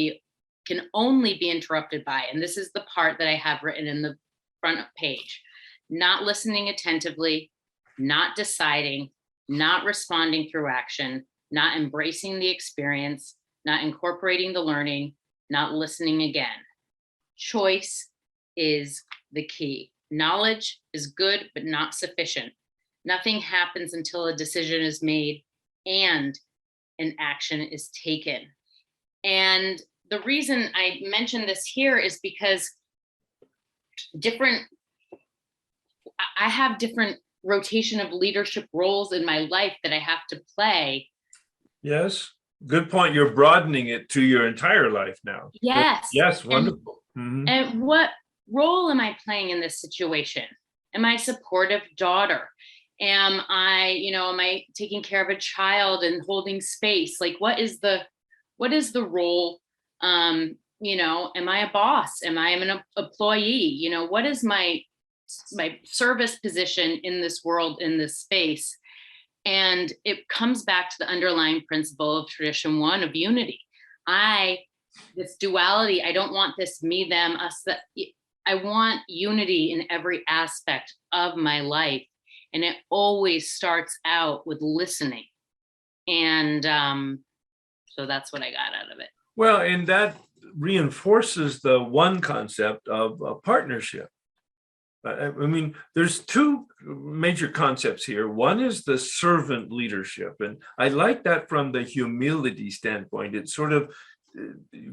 only be interrupted by, and this is the part that I have written in the front page, not listening attentively, not deciding, not responding through action, not embracing the experience, not incorporating the learning, not listening again. Choice is the key. Knowledge is good, but not sufficient. Nothing happens until a decision is made and an action is taken. And the reason I mention this here is because I have different rotation of leadership roles in my life that I have to play. Yes, good point. You're broadening it to your entire life now. Yes. Yes, wonderful. And what role am I playing in this situation? Am I a supportive daughter? Am I taking care of a child and holding space? Like, what is the role? You know, am I a boss? Am I an employee? You know, what is my service position in this world, in this space? And it comes back to the underlying principle of tradition one of unity. This duality, I don't want this me, them, us, that. I want unity in every aspect of my life. And it always starts out with listening. And so that's what I got out of it. Well, and that reinforces the one concept of a partnership. I mean, there's two major concepts here. One is the servant leadership. And I like that from the humility standpoint. It's sort of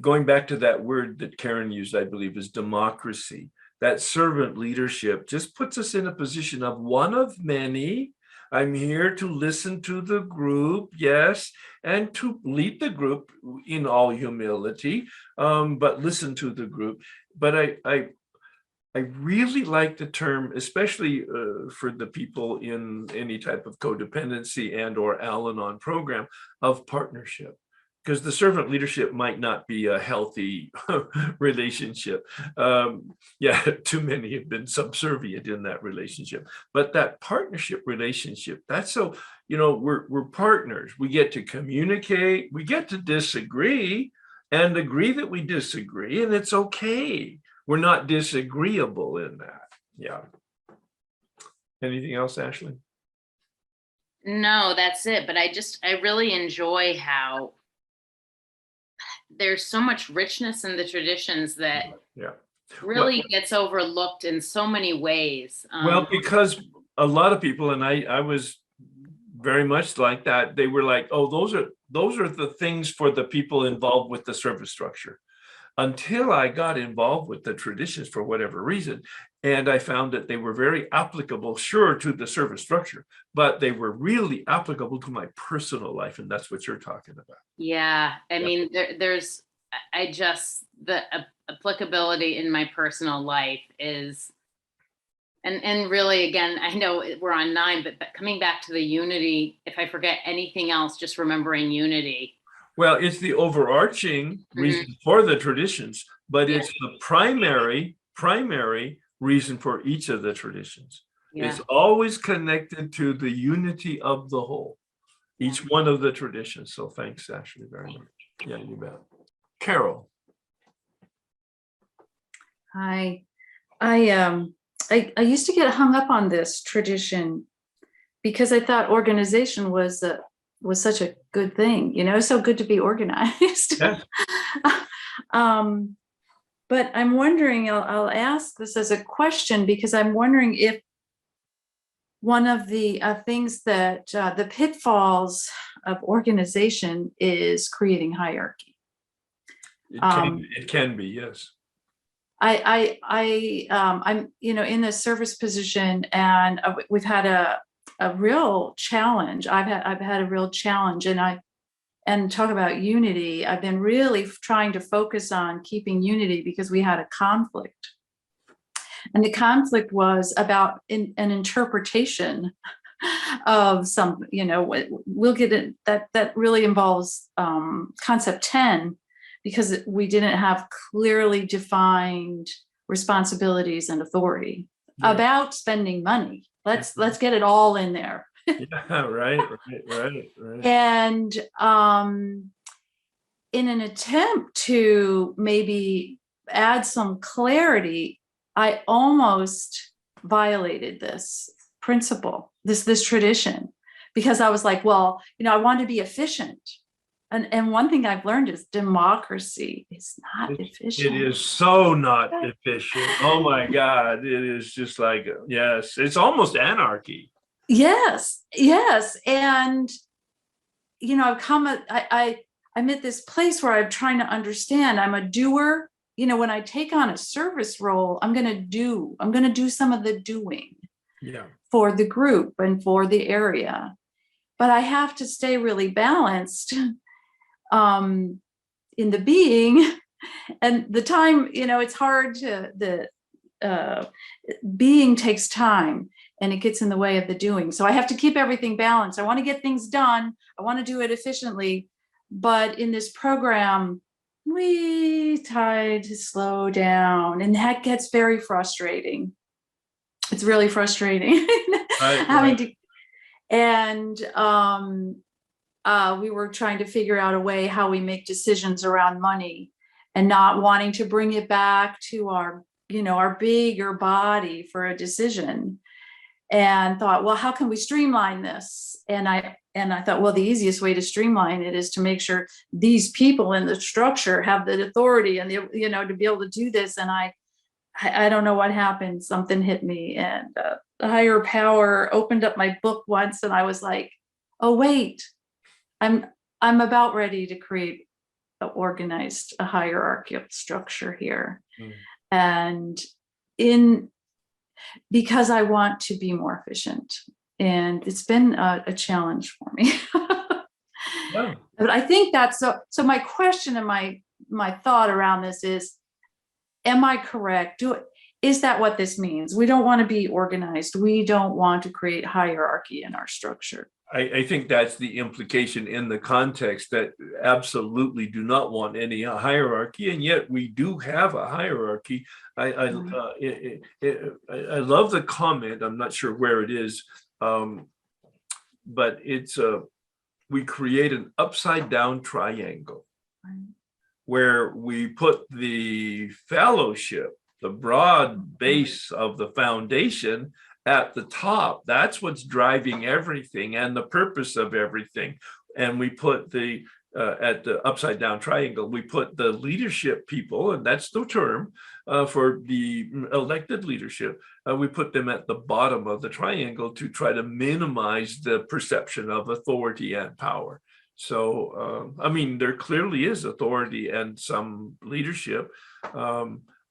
going back to that word that Karen used, I believe, is democracy. That servant leadership just puts us in a position of one of many. I'm here to listen to the group, yes, and to lead the group in all humility, but listen to the group. But I really like the term, especially for the people in any type of codependency and or Al-Anon program, of partnership. Because the servant leadership might not be a healthy relationship. Too many have been subservient in that relationship. But that partnership relationship, that's so, we're partners. We get to communicate, we get to disagree and agree that we disagree, and it's okay. We're not disagreeable in that. Yeah. Anything else, Ashley? No, that's it. But I really enjoy how there's so much richness in the traditions that really gets overlooked in so many ways. Well, because a lot of people, and I was very much like that, they were like, oh, those are the things for the people involved with the service structure. Until I got involved with the traditions for whatever reason. And I found that they were very applicable, sure, to the service structure, but they were really applicable to my personal life. And that's what you're talking about. Yeah. I mean, there's the applicability in my personal life is, and really, again, I know we're on 9, but coming back to the unity, if I forget anything else, just remembering unity. Well, it's the overarching reason for the traditions, but it's the primary reason for each of the traditions. It's always connected to the unity of the whole, each one of the traditions. So thanks, Ashley, very much. Yeah, you bet. Carol. Hi. I used to get hung up on this tradition because I thought organization was such a good thing, it's so good to be organized. Yes. But I'm wondering, I'll ask this as a question because I'm wondering if one of the things that the pitfalls of organization is creating hierarchy. It can be, yes. I'm in the service position, and we've had a real challenge. I've had a real challenge, and talk about unity. I've been really trying to focus on keeping unity because we had a conflict, and the conflict was about an interpretation of some. We'll get it. That really involves concept 10, because we didn't have clearly defined responsibilities and authority about spending money. Let's get it all in there. Yeah, right. And in an attempt to maybe add some clarity, I almost violated this principle, this tradition, because I was like, well, I want to be efficient. And one thing I've learned is democracy is not efficient. It is so not efficient. Oh my God. It is just like, yes, it's almost anarchy. Yes. And, I'm at this place where I'm trying to understand. I'm a doer. When I take on a service role, I'm going to do some of the doing for the group and for the area. But I have to stay really balanced in the being, and the time, it's hard the being takes time, and it gets in the way of the doing. So I have to keep everything balanced. I want to get things done. I want to do it efficiently. But in this program, we try to slow down, and that gets very frustrating. It's really frustrating. And we were trying to figure out a way how we make decisions around money and not wanting to bring it back to our, our bigger body for a decision. And thought, well, how can we streamline this? And I thought, well, the easiest way to streamline it is to make sure these people in the structure have the authority and the, to be able to do this. And I don't know what happened. Something hit me, and the higher power opened up my book once, and I was like, oh wait, I'm about ready to create a hierarchical structure here. And because I want to be more efficient, and it's been a challenge for me. Yeah. But I think that's so my question and my thought around this is, am I correct? Is that what this means? We don't want to be organized. We don't want to create hierarchy in our structure. I think that's the implication in the context, that absolutely do not want any hierarchy, and yet we do have a hierarchy. I love the comment. I'm not sure where it is, but it's we create an upside down triangle where we put the fellowship, the broad base of the foundation, at the top. That's what's driving everything and the purpose of everything. And we put at the upside down triangle, we put the leadership people, and that's the term for the elected leadership. We put them at the bottom of the triangle to try to minimize the perception of authority and power. So, there clearly is authority and some leadership,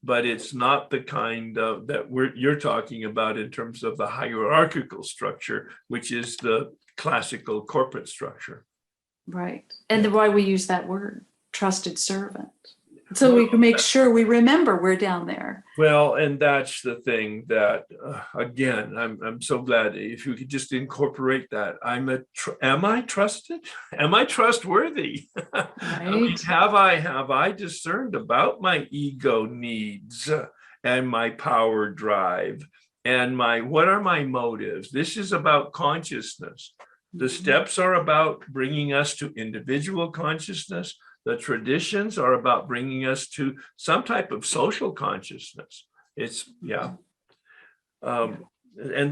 but it's not the kind of that you're talking about in terms of the hierarchical structure, which is the classical corporate structure. Right. And why we use that word, trusted servant. So we can make sure we remember we're down there. Well, and that's the thing that, again, I'm so glad if you could just incorporate that. Am I trusted? Am I trustworthy? Right. Have I discerned about my ego needs and my power drive and what are my motives? This is about consciousness. The steps are about bringing us to individual consciousness. The traditions are about bringing us to some type of social consciousness. And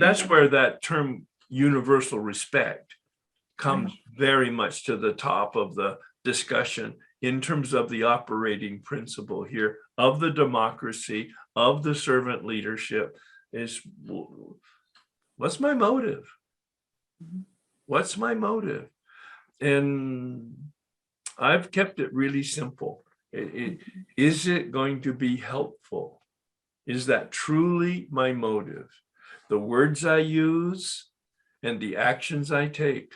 that's where that term universal respect comes very much to the top of the discussion in terms of the operating principle here of the democracy, of the servant leadership. Is what's my motive? What's my motive? And I've kept it really simple. Is it going to be helpful? Is that truly my motive? The words I use and the actions I take.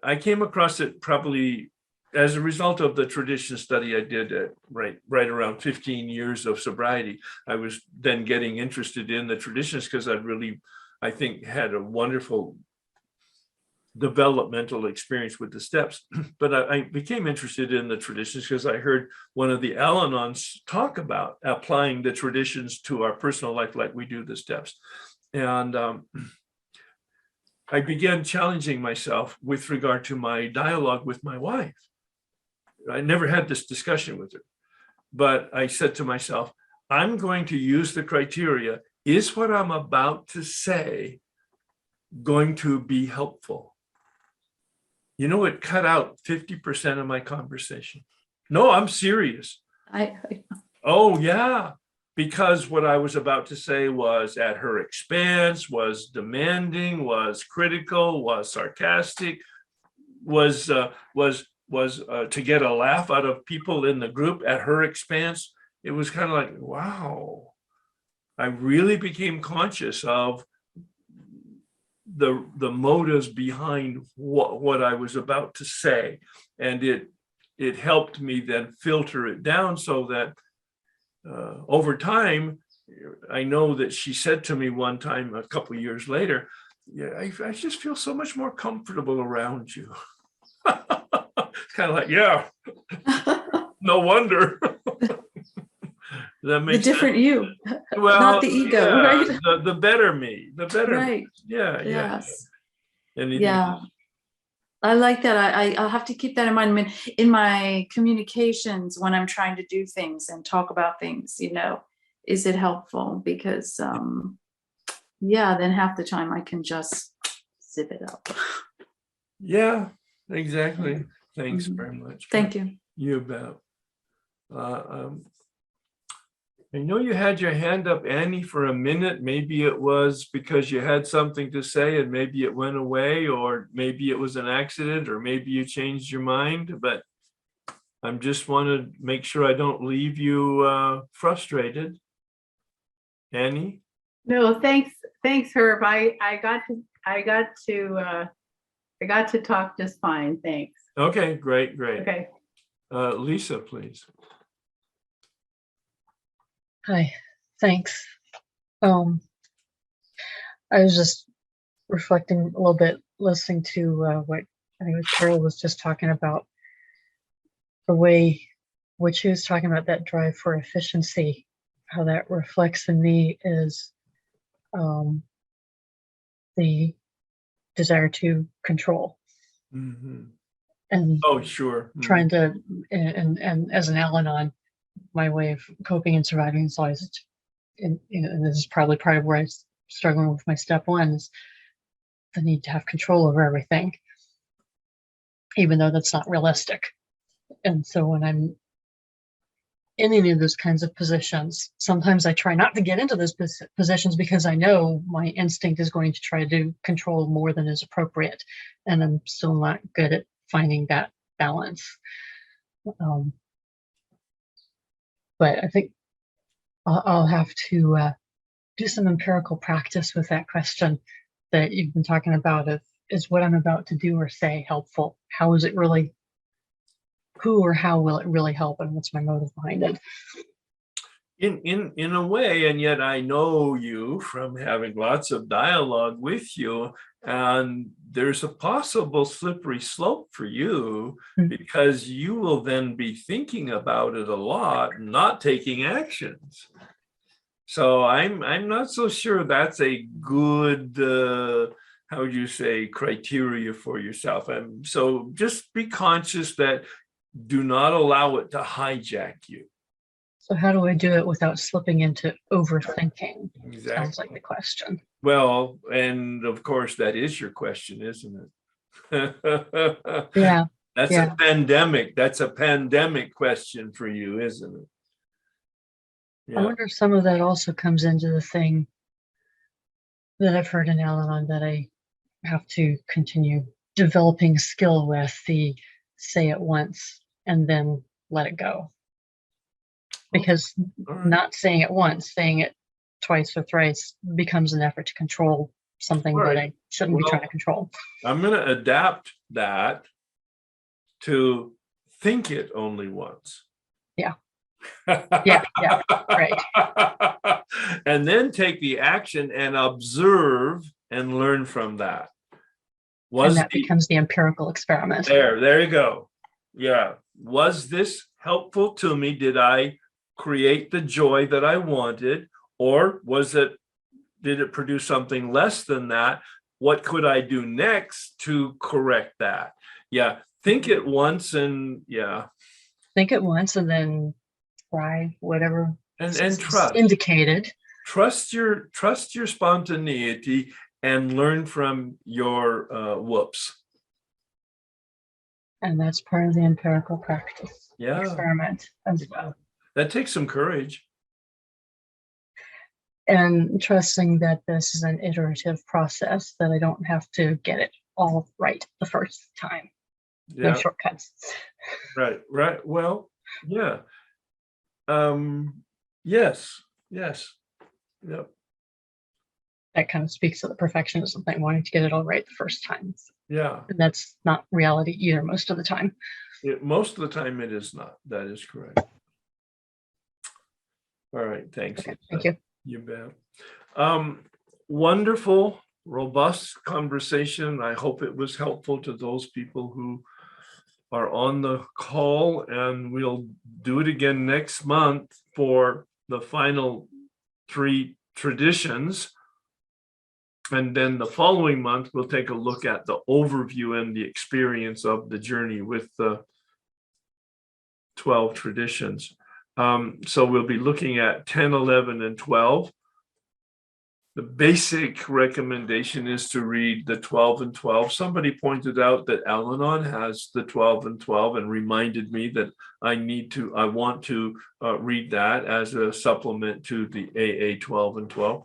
I came across it probably as a result of the tradition study I did at right around 15 years of sobriety. I was then getting interested in the traditions because I think, had a wonderful developmental experience with the steps. But I became interested in the traditions because I heard one of the Al-Anons talk about applying the traditions to our personal life like we do the steps. And I began challenging myself with regard to my dialogue with my wife. I never had this discussion with her, but I said to myself, I'm going to use the criteria. Is what I'm about to say going to be helpful? It cut out 50% of my conversation. No, I'm serious. Oh, yeah. Because what I was about to say was at her expense, was demanding, was critical, was sarcastic, was to get a laugh out of people in the group at her expense. It was kind of like, wow. I really became conscious of the motives behind what I was about to say. And it helped me then filter it down so that over time, I know that she said to me one time a couple of years later, yeah, I just feel so much more comfortable around you. It's kind of like, yeah, no wonder. That makes the different sense. you, Well, not the ego, right? The better me, the better. Yes. Me. Yeah. Anything? Yeah. I like that. I'll have to keep that in mind. I mean, in my communications when I'm trying to do things and talk about things, is it helpful? Because yeah, then half the time I can just zip it up. Yeah, exactly. Thanks Mhm. very much. Thank you. You bet. I know you had your hand up, Annie, for a minute. Maybe it was because you had something to say and maybe it went away, or maybe it was an accident, or maybe you changed your mind. But I just want to make sure I don't leave you frustrated. Annie? No, thanks, Herb. I got to talk just fine. Thanks. Okay, great. Okay. Lisa, please. Hi, thanks. I was just reflecting a little bit, listening to what I think it was Carol was just talking about, the way what she was talking about, that drive for efficiency, how that reflects in me is the desire to control. Mm-hmm. And Oh, sure. trying to, and as an Al-Anon, my way of coping and surviving is always, and this is probably part of where I'm struggling with my step one, is the need to have control over everything, even though that's not realistic. And so when I'm in any of those kinds of positions, sometimes I try not to get into those positions because I know my instinct is going to try to control more than is appropriate. And I'm still not good at finding that balance. But I think I'll have to do some empirical practice with that question that you've been talking about. Is what I'm about to do or say helpful? How is it really? Who or how will it really help? And what's my motive behind it? In a way, and yet I know you from having lots of dialogue with you, and there's a possible slippery slope for you because you will then be thinking about it a lot and not taking actions. So I'm not so sure that's a good how would you say, criteria for yourself. And so just be conscious that do not allow it to hijack you. So how do I do it without slipping into overthinking? Exactly. Sounds like the question. Well, and of course, that is your question, isn't it? Yeah. That's a pandemic. That's a pandemic question for you, isn't it? Yeah. I wonder if some of that also comes into the thing that I've heard in Al-Anon that I have to continue developing skill with, the say it once and then let it go. Because not saying it once, saying it twice or thrice becomes an effort to control something that I shouldn't be trying to control. I'm going to adapt that to think it only once. Yeah. Yeah, right. And then take the action and observe and learn from that. And that becomes the empirical experiment. There you go. Yeah. Was this helpful to me? Did I create the joy that I wanted? Or did it produce something less than that? What could I do next to correct that? Yeah. Think it once and Think it once and then try whatever and trust. Indicated. Trust your spontaneity and learn from your whoops. And that's part of the empirical practice. Yeah. Experiment as well. That takes some courage. And trusting that this is an iterative process, that I don't have to get it all right the first time. Yeah. No shortcuts. Right. Well, yeah. Yes. Yep. That kind of speaks to the perfectionism thing, wanting to get it all right the first time. Yeah. And that's not reality either most of the time. Most of the time it is not. That is correct. All right. Thanks. Okay, thank you. You bet. Wonderful, robust conversation. I hope it was helpful to those people who are on the call, and we'll do it again next month for the final 3 traditions. And then the following month, we'll take a look at the overview and the experience of the journey with the 12 traditions. So we'll be looking at 10, 11, and 12. The basic recommendation is to read the 12 and 12. Somebody pointed out that Al-Anon has the 12 and 12 and reminded me that I want to read that as a supplement to the AA 12 and 12.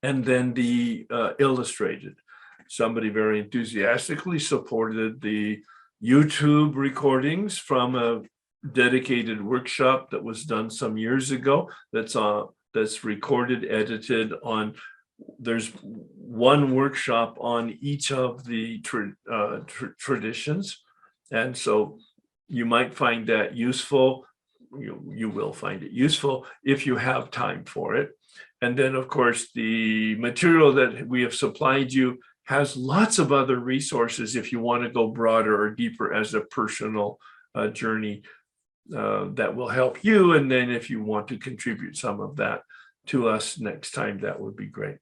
And then the illustrated. Somebody very enthusiastically supported the YouTube recordings from a dedicated workshop that was done some years ago. That's recorded, edited on. There's one workshop on each of the traditions, and so you might find that useful. You will find it useful if you have time for it. And then, of course, the material that we have supplied you has lots of other resources if you want to go broader or deeper as a personal journey that will help you. And then if you want to contribute some of that to us next time, that would be great.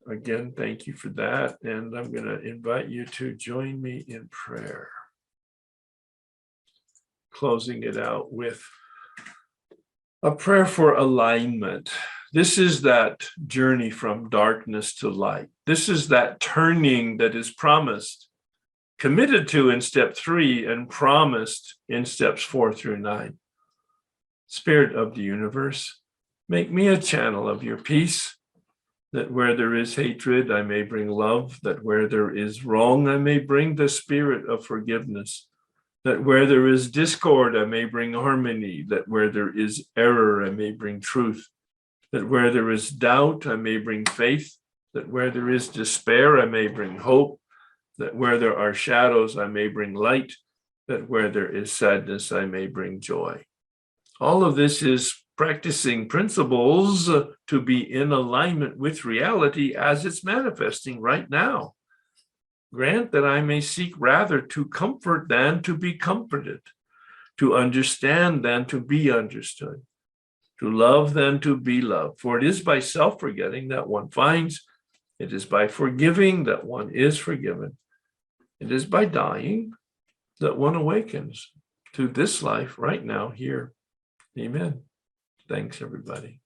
Again, thank you for that. And I'm going to invite you to join me in prayer. Closing it out with a prayer for alignment. This is that journey from darkness to light. This is that turning that is promised, committed to in step 3 and promised in steps 4 through 9. Spirit of the universe, make me a channel of your peace, that where there is hatred, I may bring love, that where there is wrong, I may bring the spirit of forgiveness, that where there is discord, I may bring harmony, that where there is error, I may bring truth, that where there is doubt, I may bring faith, that where there is despair, I may bring hope, that where there are shadows, I may bring light, that where there is sadness, I may bring joy. All of this is practicing principles to be in alignment with reality as it's manifesting right now. Grant that I may seek rather to comfort than to be comforted, to understand than to be understood, to love than to be loved. For it is by self-forgetting that one finds, it is by forgiving that one is forgiven. It is by dying that one awakens to this life right now here. Amen. Thanks, everybody.